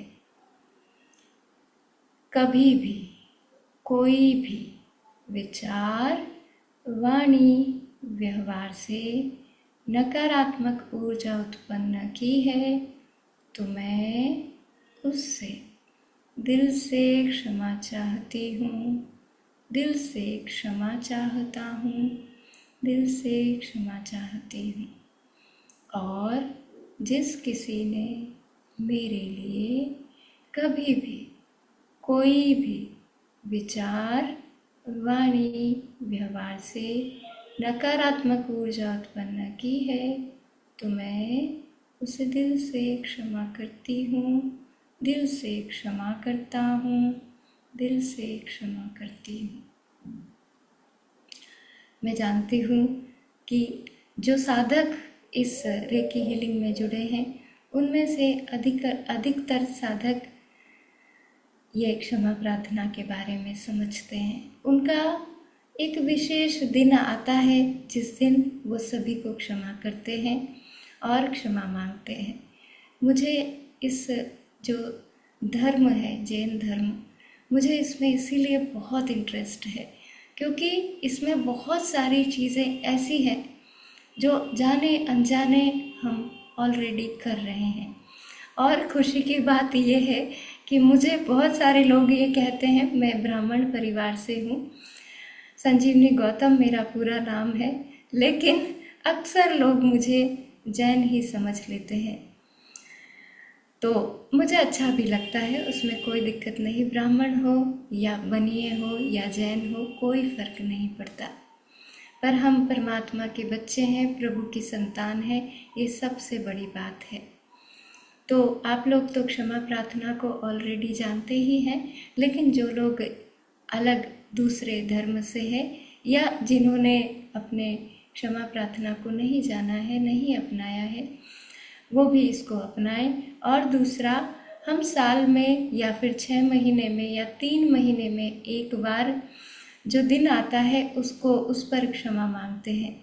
कभी भी कोई भी विचार, वाणी, व्यवहार से नकारात्मक ऊर्जा उत्पन्न की है, तो मैं उससे दिल से क्षमा चाहती हूँ, दिल से क्षमा चाहता हूँ, दिल से क्षमा चाहती हूँ। और जिस किसी ने मेरे लिए कभी भी कोई भी विचार, वाणी, व्यवहार से नकारात्मक ऊर्जा उत्पन्न की है, तो मैं उसे दिल से क्षमा करती हूँ, दिल से क्षमा करता हूँ, दिल से क्षमा करती हूँ। मैं जानती हूँ कि जो साधक इस रेकी हीलिंग में जुड़े हैं, उनमें से अधिकतर साधक ये क्षमा प्रार्थना के बारे में समझते हैं। उनका एक विशेष दिन आता है जिस दिन वो सभी को क्षमा करते हैं और क्षमा मांगते हैं। मुझे इस जो धर्म है, जैन धर्म, मुझे इसमें इसीलिए बहुत इंटरेस्ट है, क्योंकि इसमें बहुत सारी चीज़ें ऐसी हैं जो जाने अनजाने हम ऑलरेडी कर रहे हैं। और खुशी की बात यह है कि मुझे बहुत सारे लोग ये कहते हैं, मैं ब्राह्मण परिवार से हूँ, संजीवनी गौतम मेरा पूरा नाम है, लेकिन अक्सर लोग मुझे जैन ही समझ लेते हैं। तो मुझे अच्छा भी लगता है, उसमें कोई दिक्कत नहीं। ब्राह्मण हो या बनिए हो या जैन हो, कोई फर्क नहीं पड़ता। पर हम परमात्मा के बच्चे हैं, प्रभु की संतान हैं, ये सबसे बड़ी बात है। तो आप लोग तो क्षमा प्रार्थना को ऑलरेडी जानते ही हैं, लेकिन जो लोग अलग दूसरे धर्म से हैं या जिन्होंने अपने क्षमा प्रार्थना को नहीं जाना है, नहीं अपनाया है, वो भी इसको अपनाएं। और दूसरा, हम साल में या फिर 6 महीने में या 3 महीने में एक बार जो दिन आता है उसको उस पर क्षमा मांगते हैं।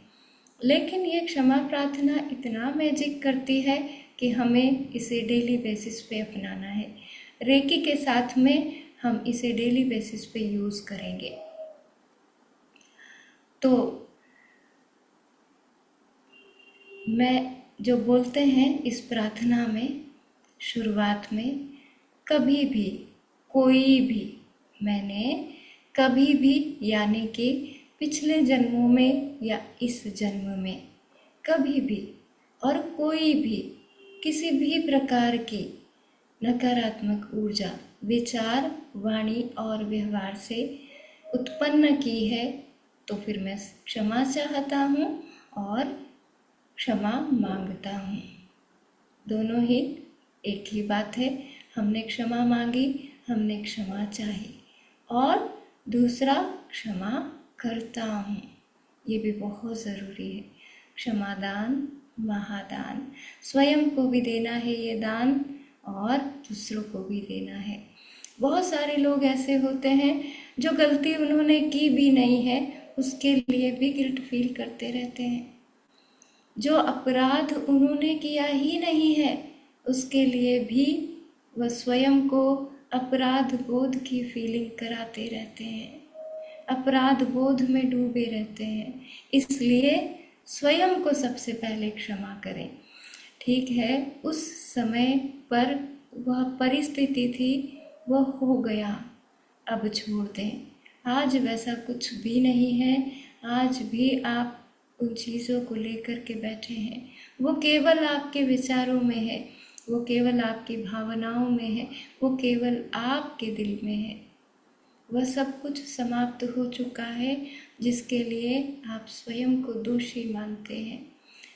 लेकिन ये क्षमा प्रार्थना इतना मैजिक करती है कि हमें इसे डेली बेसिस पे अपनाना है। रेकी के साथ में हम इसे डेली बेसिस पे यूज़ करेंगे। तो मैं जो बोलते हैं इस प्रार्थना में शुरुआत में, कभी भी कोई भी, मैंने कभी भी, यानी कि पिछले जन्मों में या इस जन्म में कभी भी और कोई भी किसी भी प्रकार की नकारात्मक ऊर्जा विचार, वाणी और व्यवहार से उत्पन्न की है, तो फिर मैं क्षमा चाहता हूँ और क्षमा मांगता हूँ। दोनों ही एक ही बात है। हमने क्षमा मांगी, हमने क्षमा चाही, और दूसरा क्षमा करता हूँ। ये भी बहुत ज़रूरी है। क्षमादान महादान, स्वयं को भी देना है ये दान और दूसरों को भी देना है। बहुत सारे लोग ऐसे होते हैं जो गलती उन्होंने की भी नहीं है, उसके लिए भी गिल्ट फील करते रहते हैं। जो अपराध उन्होंने किया ही नहीं है, उसके लिए भी वह स्वयं को अपराध बोध की फीलिंग कराते रहते हैं, अपराध बोध में डूबे रहते हैं। इसलिए स्वयं को सबसे पहले क्षमा करें। ठीक है, उस समय पर वह परिस्थिति थी, वह हो गया, अब छोड़ दें। आज वैसा कुछ भी नहीं है। आज भी आप उन चीज़ों को लेकर के बैठे हैं, वो केवल आपके विचारों में है, वो केवल आपकी भावनाओं में है, वो केवल आपके दिल में है। वह सब कुछ समाप्त हो चुका है जिसके लिए आप स्वयं को दोषी मानते हैं।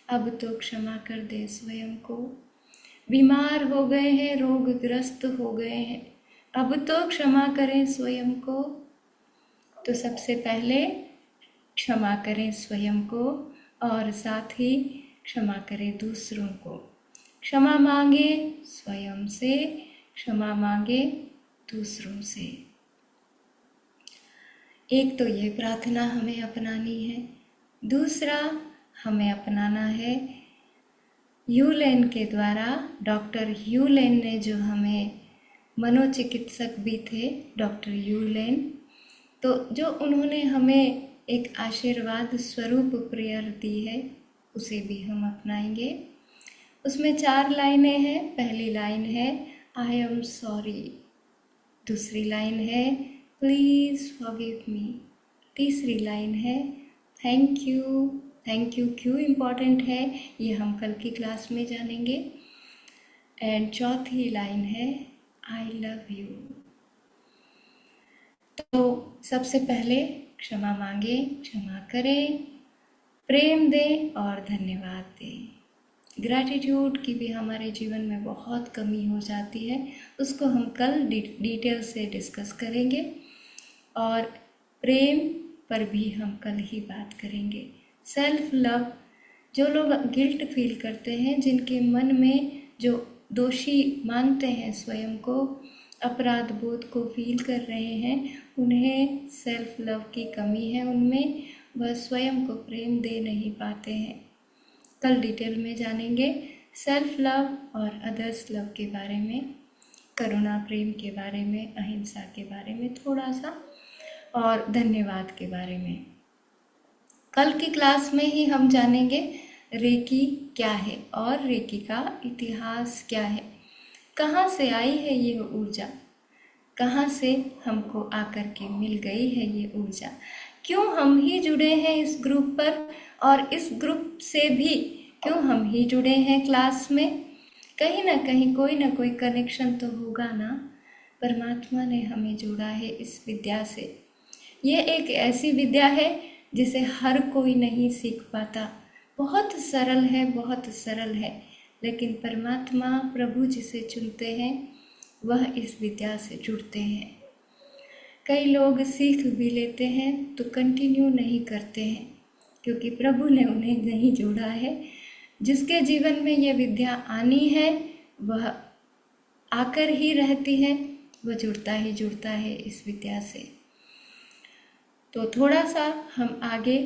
अब तो क्षमा कर दें स्वयं को। बीमार हो गए हैं, रोगग्रस्त हो गए हैं, अब तो क्षमा करें स्वयं को। तो सबसे पहले क्षमा करें स्वयं को और साथ ही क्षमा करें दूसरों को। क्षमा मांगे स्वयं से, क्षमा मांगे दूसरों से। एक तो ये प्रार्थना हमें अपनानी है। दूसरा हमें अपनाना है ह्यूलेन के द्वारा, डॉक्टर ह्यूलेन ने, जो हमें मनोचिकित्सक भी थे डॉक्टर ह्यूलेन, तो जो उन्होंने हमें एक आशीर्वाद स्वरूप प्रेयर दी है, उसे भी हम अपनाएंगे। उसमें 4 लाइनें हैं। पहली लाइन है आई एम सॉरी, दूसरी लाइन है प्लीज़ फॉरगिव मी, तीसरी लाइन है थैंक यू। थैंक यू क्यों इम्पॉर्टेंट है ये हम कल की क्लास में जानेंगे। एंड चौथी लाइन है आई लव यू। तो सबसे पहले क्षमा मांगे, क्षमा करें, प्रेम दें और धन्यवाद दें। ग्रैटिट्यूड की भी हमारे जीवन में बहुत कमी हो जाती है, उसको हम कल डिटेल से डिस्कस करेंगे, और प्रेम पर भी हम कल ही बात करेंगे। सेल्फ लव, जो लोग गिल्ट फील करते हैं, जिनके मन में जो दोषी मानते हैं स्वयं को, अपराध बोध को फील कर रहे हैं, उन्हें सेल्फ लव की कमी है उनमें, वह स्वयं को प्रेम दे नहीं पाते हैं। कल डिटेल में जानेंगे सेल्फ लव और अदर्स लव के बारे में, करुणा प्रेम के बारे में, अहिंसा के बारे में थोड़ा सा, और धन्यवाद के बारे में। कल की क्लास में ही हम जानेंगे रेकी क्या है और रेकी का इतिहास क्या है, कहाँ से आई है ये ऊर्जा, कहाँ से हमको आकर के मिल गई है ये ऊर्जा, क्यों हम ही जुड़े हैं इस ग्रुप पर, और इस ग्रुप से भी क्यों हम ही जुड़े हैं क्लास में। कहीं ना कहीं कोई ना कोई कनेक्शन तो होगा ना। परमात्मा ने हमें जोड़ा है इस विद्या से। ये एक ऐसी विद्या है जिसे हर कोई नहीं सीख पाता। बहुत सरल है, बहुत सरल है, लेकिन परमात्मा प्रभु जिसे चुनते हैं वह इस विद्या से जुड़ते हैं। कई लोग सीख भी लेते हैं तो कंटिन्यू नहीं करते हैं, क्योंकि प्रभु ने उन्हें नहीं जोड़ा है। जिसके जीवन में ये विद्या आनी है वह आकर ही रहती है, वह जुड़ता ही जुड़ता है इस विद्या से। तो थोड़ा सा हम आगे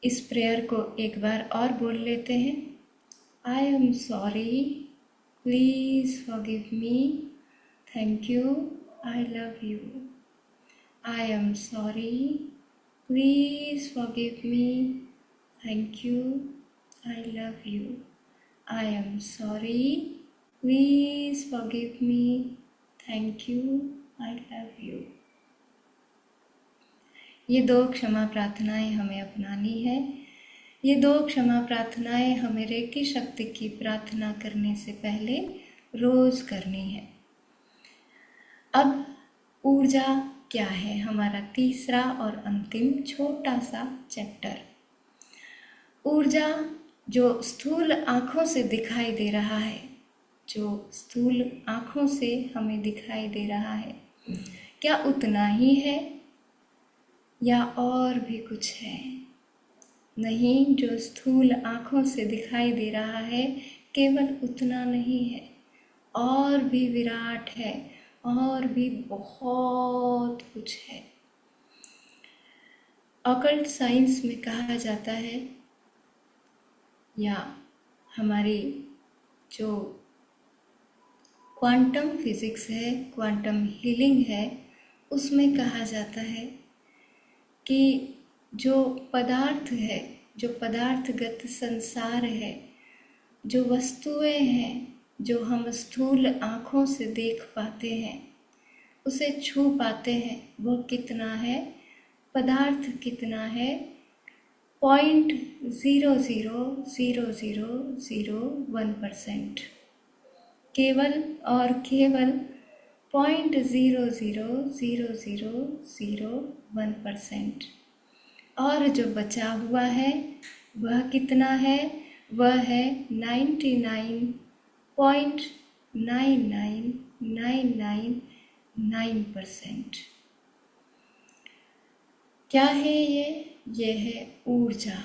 इस प्रेयर को एक बार और बोल लेते हैं। I am sorry, please forgive me, thank you, I love you. I am sorry, please forgive me, thank you, I love you. I am sorry, please forgive me, thank you, I love you. ये 2 क्षमा प्रार्थनाएं हमें अपनानी है। ये 2 क्षमा प्रार्थनाएं हमें रेकी शक्ति की प्रार्थना करने से पहले रोज करनी है। अब ऊर्जा क्या है, हमारा तीसरा और अंतिम छोटा सा चैप्टर। ऊर्जा जो स्थूल आँखों से दिखाई दे रहा है, जो स्थूल आँखों से हमें दिखाई दे रहा है, क्या उतना ही है या और भी कुछ है? नहीं, जो स्थूल आँखों से दिखाई दे रहा है केवल उतना नहीं है, और भी विराट है, और भी बहुत कुछ है। ऑकल्ट साइंस में कहा जाता है, या हमारी जो क्वांटम फिजिक्स है, क्वांटम हीलिंग है, उसमें कहा जाता है कि जो पदार्थ है, जो पदार्थगत संसार है, जो वस्तुएं हैं, जो हम स्थूल आँखों से देख पाते हैं, उसे छू पाते हैं, वो कितना है, पदार्थ कितना है, 0.00001%, केवल और केवल 0.00001%। और जो बचा हुआ है वह कितना है, वह है 99.99999%। क्या है ये है ऊर्जा।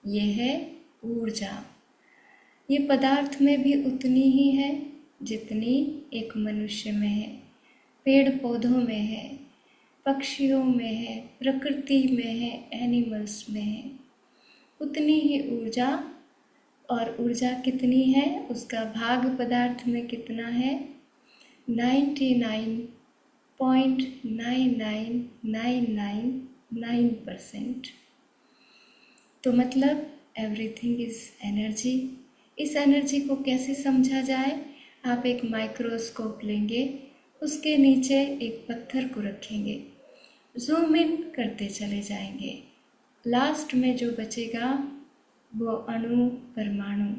ये है ऊर्जा। ये पदार्थ में भी उतनी ही है जितनी एक मनुष्य में है, पेड़ पौधों में है, पक्षियों में है, प्रकृति में है, एनिमल्स में है, उतनी ही ऊर्जा। और ऊर्जा कितनी है, उसका भाग पदार्थ में कितना है, 99.99999%। तो मतलब एवरीथिंग इज एनर्जी। इस एनर्जी को कैसे समझा जाए, आप एक माइक्रोस्कोप लेंगे, उसके नीचे एक पत्थर को रखेंगे, जूम इन करते चले जाएंगे, लास्ट में जो बचेगा वो अणु परमाणु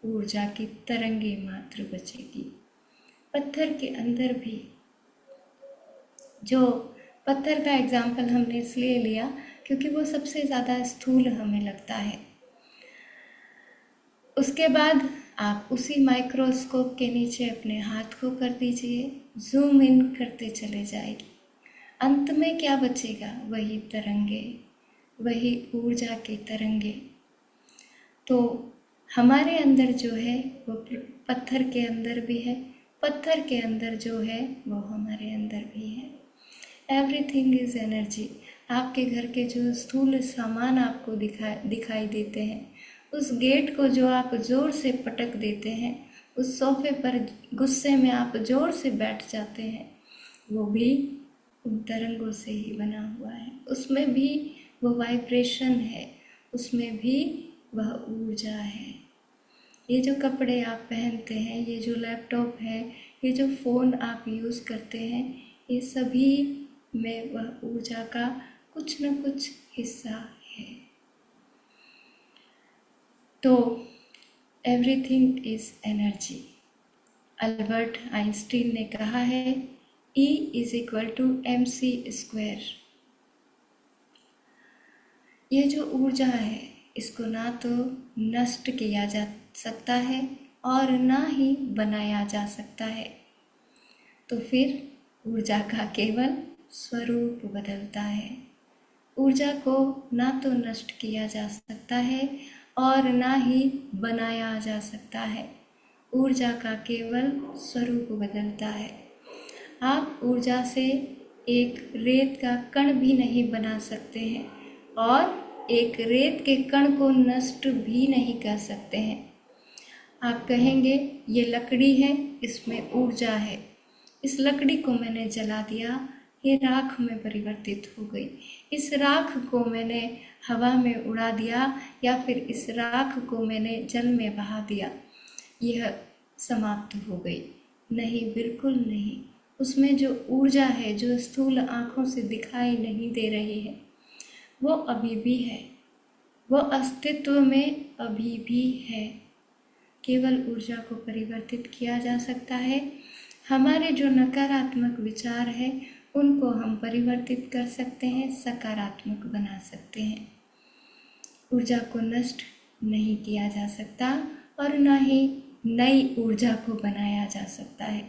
ऊर्जा की तरंगे मात्र बचेगी। पत्थर के अंदर भी, जो पत्थर का एग्जाम्पल हमने इसलिए लिया क्योंकि वो सबसे ज़्यादा स्थूल हमें लगता है। उसके बाद आप उसी माइक्रोस्कोप के नीचे अपने हाथ को कर दीजिए, जूम इन करते चले जाएगी, अंत में क्या बचेगा, वही तरंगे, वही ऊर्जा की तरंगे। तो हमारे अंदर जो है वो पत्थर के अंदर भी है, पत्थर के अंदर जो है वो हमारे अंदर भी है। Everything is energy. आपके घर के जो स्थूल सामान आपको दिखाई देते हैं, उस गेट को जो आप जोर से पटक देते हैं, उस सोफे पर गुस्से में आप जोर से बैठ जाते हैं, वो भी उन तरंगों से ही बना हुआ है। उसमें भी वो वाइब्रेशन है, उसमें भी वह ऊर्जा है। ये जो कपड़े आप पहनते हैं, ये जो लैपटॉप है, ये जो फ़ोन आप यूज़ करते हैं, ये सभी में वह ऊर्जा का कुछ न कुछ हिस्सा है। तो everything is energy. Albert Einstein ने कहा है E = mc²। ये जो ऊर्जा है, इसको ना तो नष्ट किया जा सकता है और ना ही बनाया जा सकता है। तो फिर ऊर्जा का केवल स्वरूप बदलता है। ऊर्जा को ना तो नष्ट किया जा सकता है और ना ही बनाया जा सकता है। ऊर्जा का केवल स्वरूप बदलता है। आप ऊर्जा से एक रेत का कण भी नहीं बना सकते हैं और एक रेत के कण को नष्ट भी नहीं कर सकते हैं। आप कहेंगे ये लकड़ी है, इसमें ऊर्जा है, इस लकड़ी को मैंने जला दिया, ये राख में परिवर्तित हो गई, इस राख को मैंने हवा में उड़ा दिया या फिर इस राख को मैंने जल में बहा दिया, यह समाप्त हो गई। नहीं, बिल्कुल नहीं। उसमें जो ऊर्जा है, जो स्थूल आँखों से दिखाई नहीं दे रही है, वो अभी भी है, वो अस्तित्व में अभी भी है। केवल ऊर्जा को परिवर्तित किया जा सकता है। हमारे जो नकारात्मक विचार है उनको हम परिवर्तित कर सकते हैं, सकारात्मक बना सकते हैं। ऊर्जा को नष्ट नहीं किया जा सकता और न ही नई ऊर्जा को बनाया जा सकता है।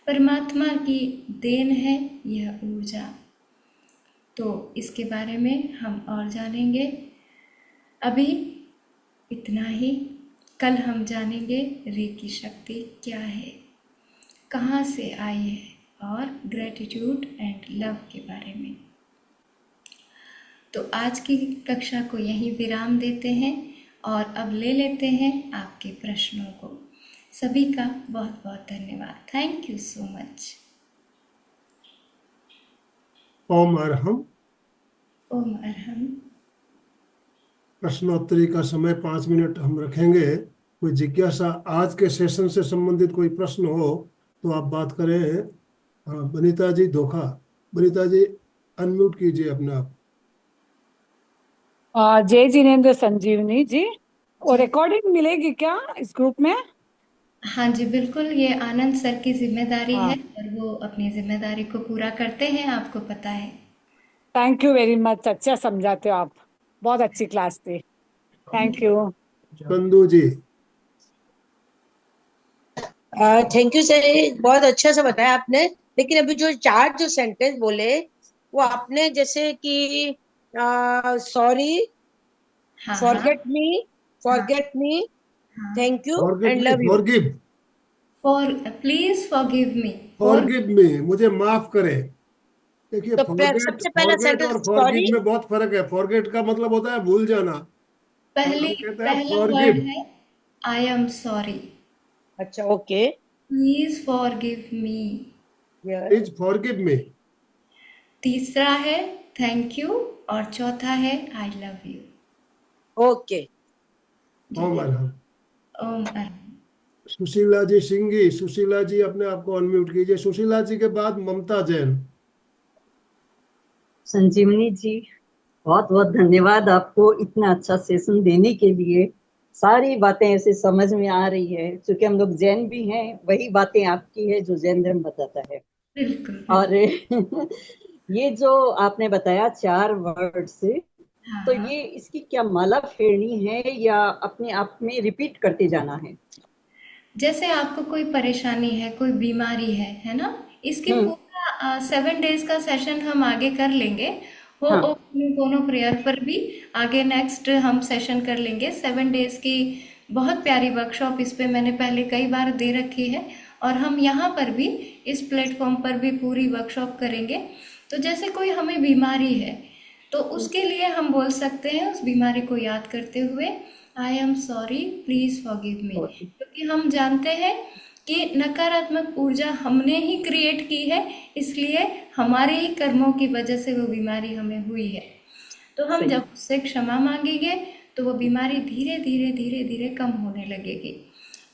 परमात्मा की देन है यह ऊर्जा। तो इसके बारे में हम और जानेंगे। अभी इतना ही। कल हम जानेंगे रे की शक्ति क्या है, कहाँ से आई है और ग्रेटिट्यूड एंड लव के बारे में। तो आज की कक्षा को यहीं विराम देते हैं और अब ले लेते हैं आपके प्रश्नों को। सभी का बहुत बहुत धन्यवाद। Thank you so much. Om Arham. Om Arham. प्रश्नोत्तरी का समय 5 मिनट हम रखेंगे। कोई जिज्ञासा, आज के सेशन से संबंधित कोई प्रश्न हो तो आप बात करें। हाँ, बनीता जी धोखा। बनीता जी अनम्यूट कीजिए अपने आप। जय जिनेन्द्र संजीवनी जी, और जी। रिकॉर्डिंग मिलेगी क्या इस ग्रुप में? हाँ जी बिल्कुल, ये आनंद सर की जिम्मेदारी हाँ, है और वो अपनी जिम्मेदारी को पूरा करते हैं, आपको पता है। Thank you very much. अच्छा समझाते हो आप, बहुत अच्छी क्लास थी। Thank you. Chandu ji. Thank you sir, बहुत अच्छा सा बताया आपने। लेकिन अभी जो चार जो सेंटेंस बोले वो आपने, जैसे कि सॉरी, हाँ हाँ फॉरगेट मी, हाँ हाँ। Thank you forgive and me, love you. Forgive. Please forgive me. Forgive me, मुझे माफ करें। देखिए, तो फॉरगेट सबसे पहला फॉरगेट सेंटेंस और सॉरी। फॉरगिव में बहुत फर्क है। फॉरगेट का मतलब होता है भूल जाना, और हम कहते हैं पहला वर्ड फॉरगिव। है आई एम सॉरी। अच्छा, okay. Please forgive me. Please forgive me. तीसरा है थैंक यू और चौथा है आई लव यू। ओके। ओम अरहम। ओम अरहम। सुशीला जी सिंघी। सुशीला जी अपने आप को अनम्यूट कीजिए। सुशीला जी के बाद ममता जैन। संजीवनी जी, बहुत बहुत धन्यवाद आपको इतना अच्छा सेशन देने के लिए। सारी बातें ऐसे समझ में आ रही है, क्योंकि हम लोग जैन भी हैं। वही बातें आपकी है जो जैन धर्म बताता है। बिल्कुल और बिल्कुल। ये जो आपने बताया 4 वर्ड से, हाँ तो हाँ। ये इसकी क्या माला फेरनी है या अपने आप में रिपीट करते जाना है? जैसे आपको कोई परेशानी है, कोई बीमारी है ना, इसके हम्म। पूरा 7 डेज का सेशन हम आगे कर लेंगे। हो हाँ। कोनो प्रेयर पर भी आगे नेक्स्ट हम सेशन कर लेंगे। 7 डेज की बहुत प्यारी वर्कशॉप इस पे मैंने पहले कई बार दे रखी है और हम यहाँ पर भी इस प्लेटफॉर्म पर भी पूरी वर्कशॉप करेंगे। तो जैसे कोई हमें बीमारी है तो उसके लिए हम बोल सकते हैं, उस बीमारी को याद करते हुए, I am sorry, please forgive me. क्योंकि हम जानते हैं कि नकारात्मक ऊर्जा हमने ही क्रिएट की है, इसलिए हमारे ही कर्मों की वजह से वो बीमारी हमें हुई है। तो हम सही। जब उससे क्षमा मांगेंगे तो वो बीमारी धीरे धीरे धीरे धीरे कम होने लगेगी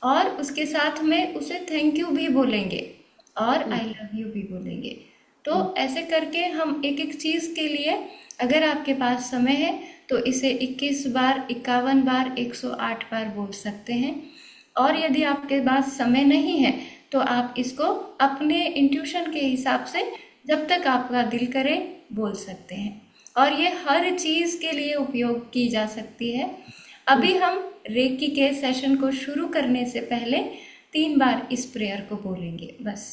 और उसके साथ में उसे थैंक यू भी बोलेंगे और आई लव यू भी बोलेंगे। तो ऐसे करके हम एक एक चीज़ के लिए, अगर आपके पास समय है तो इसे 21 बार, 51 बार, 108 बार बोल सकते हैं। और यदि आपके पास समय नहीं है तो आप इसको अपने इंट्यूशन के हिसाब से जब तक आपका दिल करे बोल सकते हैं। और ये हर चीज़ के लिए उपयोग की जा सकती है। अभी हम रेकी के सेशन को शुरू करने से पहले 3 बार इस प्रेयर को बोलेंगे बस।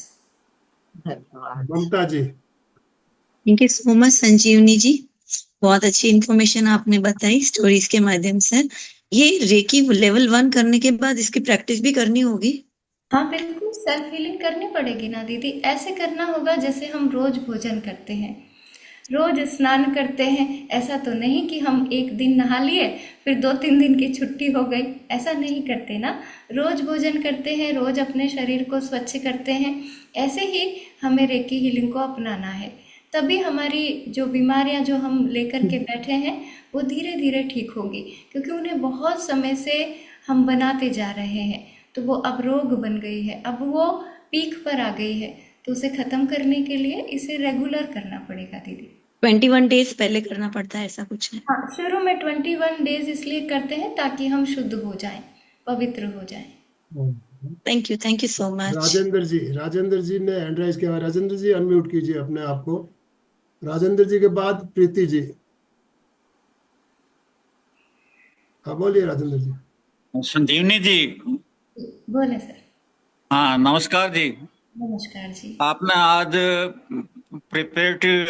धन्यवाद। ममता जी। थैंक यू सो मच संजीवनी जी, बहुत अच्छी इन्फॉर्मेशन आपने बताई स्टोरीज के माध्यम से। ये रेकी लेवल 1 करने के बाद इसकी प्रैक्टिस भी करनी होगी? हाँ बिल्कुल, सेल्फ हीलिंग करनी पड़ेगी ना दीदी। ऐसे करना होगा जैसे हम रोज भोजन करते हैं, रोज स्नान करते हैं। ऐसा तो नहीं कि हम एक दिन नहा लिए फिर 2-3 दिन की छुट्टी हो गई, ऐसा नहीं करते ना। रोज भोजन करते हैं, रोज अपने शरीर को स्वच्छ करते हैं। ऐसे ही हमें रेकी हीलिंग को अपनाना है, तभी हमारी जो बीमारियां जो हम लेकर के बैठे हैं वो धीरे धीरे ठीक होगी। क्योंकि उन्हें बहुत समय से हम बनाते जा रहे हैं तो वो अब रोग बन गई है, अब वो पीक पर आ गई है। तो उसे ख़त्म करने के लिए इसे रेगुलर करना पड़ेगा दीदी। 21 डेज पहले करना पड़ता है, ऐसा कुछ है? हाँ, शुरू में 21 डेज इसलिए करते हैं ताकि हम शुद्ध हो जाएं, पवित्र हो जाएं। Thank you so much. Rajendra ji ने हैंड राइज किया। राजेंद्र जी अनम्यूट कीजिए अपने आप को। राजेंद्र जी के बाद प्रीति जी। हाँ बोलिए राजेंद्र जी। संजीवनी जी। बोले सर। हाँ नमस्कार जी। नमस्कार जी। आपने आज प्रिपरेटरी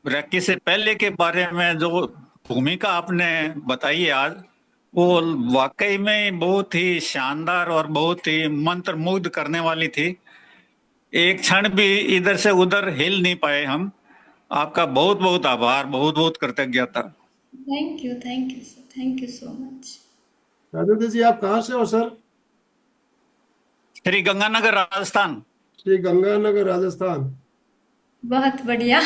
रेकी से पहले के बारे में जो भूमिका आपने बताई है आज, वो वाकई में बहुत ही शानदार और बहुत ही मंत्रमुग्ध करने वाली थी। एक क्षण भी इधर से उधर हिल नहीं पाए हम। आपका बहुत बहुत आभार, बहुत बहुत कृतज्ञता। Thank you sir, thank you so much. Rajendra ji आप कहाँ से हो सर? श्री गंगानगर राजस्थान। श्री गंगानगर राजस्थान। बहुत बढ़िया।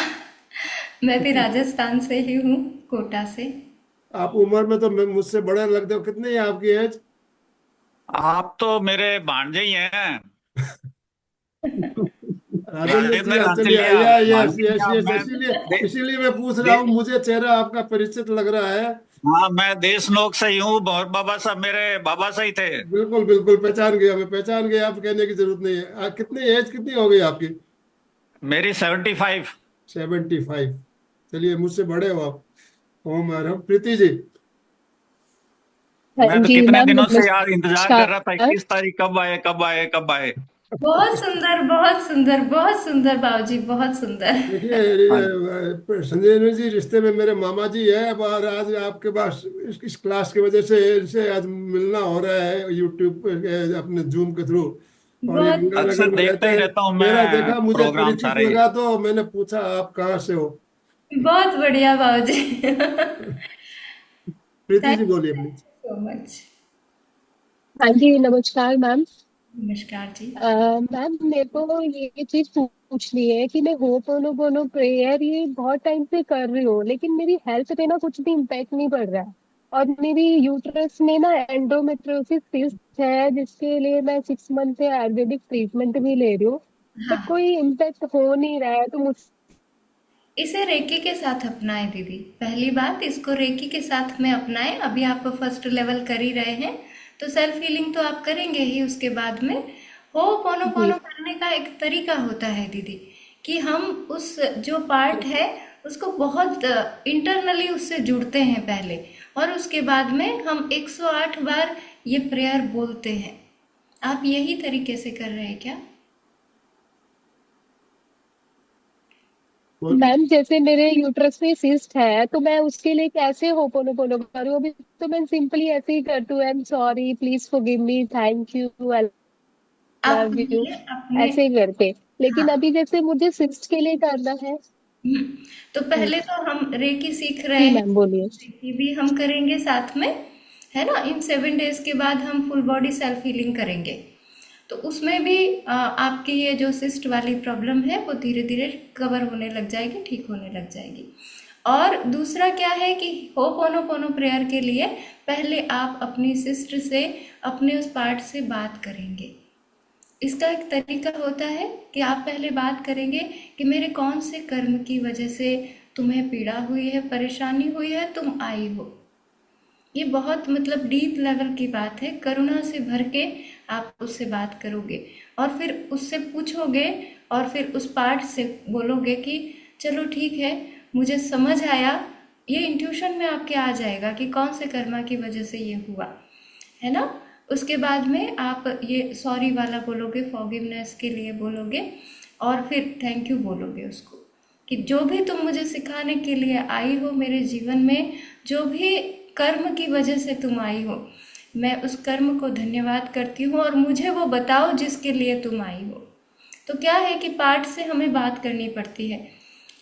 मैं भी राजस्थान से ही हूँ, कोटा से। आप उम्र में तो मुझसे बड़े लगते हो। कितनी है आपकी एज? आप तो मेरे भांजे ही हैं। राजेंद्र जी राजेंद्र चलिए आंचलिया, यस भांजे यस क्या, यस, मैं इसीलिए मैं पूछ रहा हूँ। मुझे चेहरा आपका परिचित लग रहा है। हाँ, मैं देशनोक से ही हूँ और बाबा साहब मेरे बाबा से ही थे। बिल्कुल बिल्कुल पहचान गया, मैं पहचान गया। आप कहने की जरूरत नहीं है। कितनी एज कितनी हो गई आपकी? मेरी 75। 75। चलिए मुझसे बड़े हो आप। ओम हरम। प्रीति जी। मैं तो जी कितने मैम, दिनों से यार इंतजार कर रहा था, नमस्कार। 21 तारीख कब आए कब आए कब आए। बहुत सुंदर, बहुत सुंदर, बहुत सुंदर बाबूजी, बहुत सुंदर। हाँ, संजय जी रिश्ते में मेरे मामा जी है। अब और आज आपके पास इस क्लास की वजह से इनसे आज मिलना हो रहा है यूट्यूब पे, अपने जूम के थ्रू। और ये बहुत गंगानगर अक्सर में रहते देखता ही हैं। रहता हूँ चेहरा मैं देखा, मुझे प्रोग्राम परिचित सारे। लगा तो मैंने पूछा आप कहाँ से हो। बहुत बढ़िया बाबूजी। प्रीति जी थैंक बोलिए प्लीज। You so much. हाँ जी, नमस्कार मैम। नमस्कार जी। मैम मेरे को ये चीज पूछनी है कि मैं होपोनोपोनो प्रेयर ये बहुत टाइम से कर रही हूँ, लेकिन मेरी हेल्थ पे ना कुछ भी इम्पैक्ट नहीं पड़ रहा है। और मेरी यूट्रस में ना एंडोमेट्रियोसिस सिस्ट है, जिसके लिए मैं 6 मंथ से आयुर्वेदिक ट्रीटमेंट भी ले रही हूँ, बट हाँ, कोई इम्पैक्ट हो नहीं रहा है। तो मुझ इसे रेकी के साथ अपनाएं दीदी। पहली बात, इसको रेकी के साथ में अपनाएं। अभी आप फर्स्ट लेवल कर ही रहे हैं, तो सेल्फ हीलिंग तो आप करेंगे ही। उसके बाद में जी पोनो करने का एक तरीका होता है दीदी, कि हम उस जो पार्ट है उसको बहुत इंटरनली उससे जुड़ते हैं पहले, और उसके बाद में हम 108 बार ये प्रेयर बोलते हैं। आप यही तरीके से कर रहे हैं क्या? मैम, जैसे मेरे यूट्रस में सिस्ट है तो मैं उसके लिए कैसे होपोनोपोनो करूँ? अभी तो मैं सिंपली ऐसे ही करती हूँ, I am sorry, please forgive me, thank you, I love you, अपने अपने ऐसे ही करके। लेकिन हाँ। अभी जैसे मुझे सिस्ट के लिए करना है। हम्म, तो पहले तो हम रेकी सीख रहे जी हैं, मैम बोलिए। रेकी भी हम करेंगे साथ में, है ना। इन 7 डेज के बाद हम फुल बॉडी सेल्फ हीलिंग करेंगे। तो उसमें भी आपकी ये जो सिस्ट वाली प्रॉब्लम है वो धीरे धीरे कवर होने लग जाएगी, ठीक होने लग जाएगी। और दूसरा क्या है कि होपोनोपोनो प्रेयर के लिए पहले आप अपनी सिस्टर से, अपने उस पार्ट से बात करेंगे। इसका एक तरीका होता है कि आप पहले बात करेंगे कि मेरे कौन से कर्म की वजह से तुम्हें पीड़ा हुई है, परेशानी हुई है, तुम आई हो। ये बहुत मतलब डीप लेवल की बात है। करुणा से भर के आप उससे बात करोगे और फिर उससे पूछोगे, और फिर उस पार्ट से बोलोगे कि चलो ठीक है, मुझे समझ आया। ये इंट्यूशन में आपके आ जाएगा कि कौन से कर्मा की वजह से ये हुआ, है ना। उसके बाद में आप ये सॉरी वाला बोलोगे, फॉरगिवनेस के लिए बोलोगे, और फिर थैंक यू बोलोगे उसको, कि जो भी तुम मुझे सिखाने के लिए आई हो मेरे जीवन में, जो भी कर्म की वजह से तुम आई हो, मैं उस कर्म को धन्यवाद करती हूँ, और मुझे वो बताओ जिसके लिए तुम आई हो। तो क्या है कि पार्ट से हमें बात करनी पड़ती है।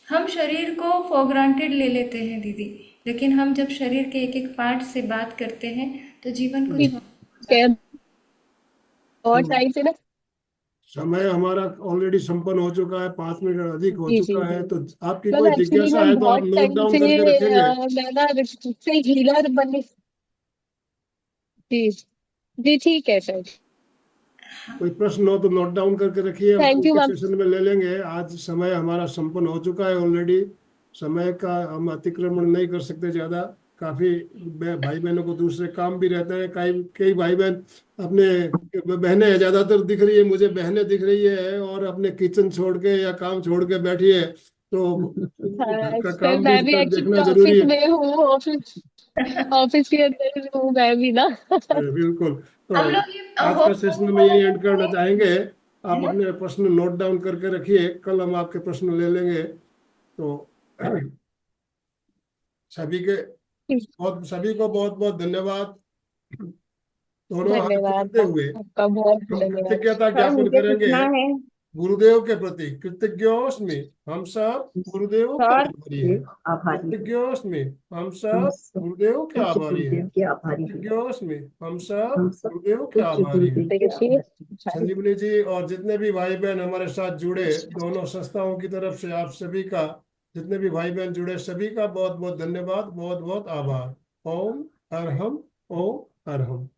हम शरीर को फॉर ग्रांटेड ले लेते हैं दीदी, लेकिन हम जब शरीर के एक एक पार्ट से बात करते हैं तो जीवन कुछ और हो क्या जाता है। बहुत टाइम से ना। समय हमारा ऑलरेडी संपन्न हो चुका है। 5 मिनट अधिक हो जी जी चुका जी। है। तो आपकी मतलब कोई एक्चुअली जिज्ञासा मैम है तो आप बहुत नोट टाइम डाउन से करके रखेंगे। मैं ना से हीलर बनने। जी जी ठीक है सर। कोई प्रश्न हो तो नोट डाउन करके रखिए, हम थैंक कल यू के मैम। सेशन में ले लेंगे। आज समय हमारा संपन्न हो चुका है ऑलरेडी, समय का हम अतिक्रमण नहीं कर सकते ज्यादा। काफी भाई बहनों को दूसरे काम भी रहते हैं, कई कई भाई बहन अपने बहनें हैं, ज्यादातर दिख रही है मुझे बहनें दिख रही है, और अपने किचन छोड़ के या काम छोड़ के बैठी है, तो घर का सर काम भी मैं भी एक्चुअली देखना जरूरी ऑफिस है। में हूँ, ऑफिस ऑफिस के अंदर हूँ मैं भी ना। बिल्कुल। तो हम लोग ये आज का सेशन में यही एंड करना चाहेंगे। आप अपने प्रश्न नोट डाउन करके रखिए, कल हम आपके प्रश्न ले लेंगे। तो सभी को बहुत बहुत धन्यवाद। दोनों हाथ धन्यवाद जोड़ते हुए आपका, बहुत हम धन्यवाद। कृतज्ञता सर ज्ञापन मुझे करेंगे पूछना है गुरुदेव के प्रति। कृतज्ञोस्मि, हम सब गुरुदेव के सर, आभारी हैं। आभारी हैं। कृतज्ञोस्मि, हम हम सब सब गुरुदेव के पूज्य आभारी हैं। गुरुदेव के आभारी हैं। कृतज्ञोस्मि, हम सब हम सब गुरुदेव के पूज्य आभारी हैं। गुरुदेव के आभारी हैं। संजीवनी जी और जितने भी भाई बहन हमारे साथ जुड़े, दोनों संस्थाओं की तरफ से आप सभी का, जितने भी भाई बहन जुड़े सभी का बहुत बहुत धन्यवाद, बहुत बहुत आभार। ओम अरहम, ओम अरहम।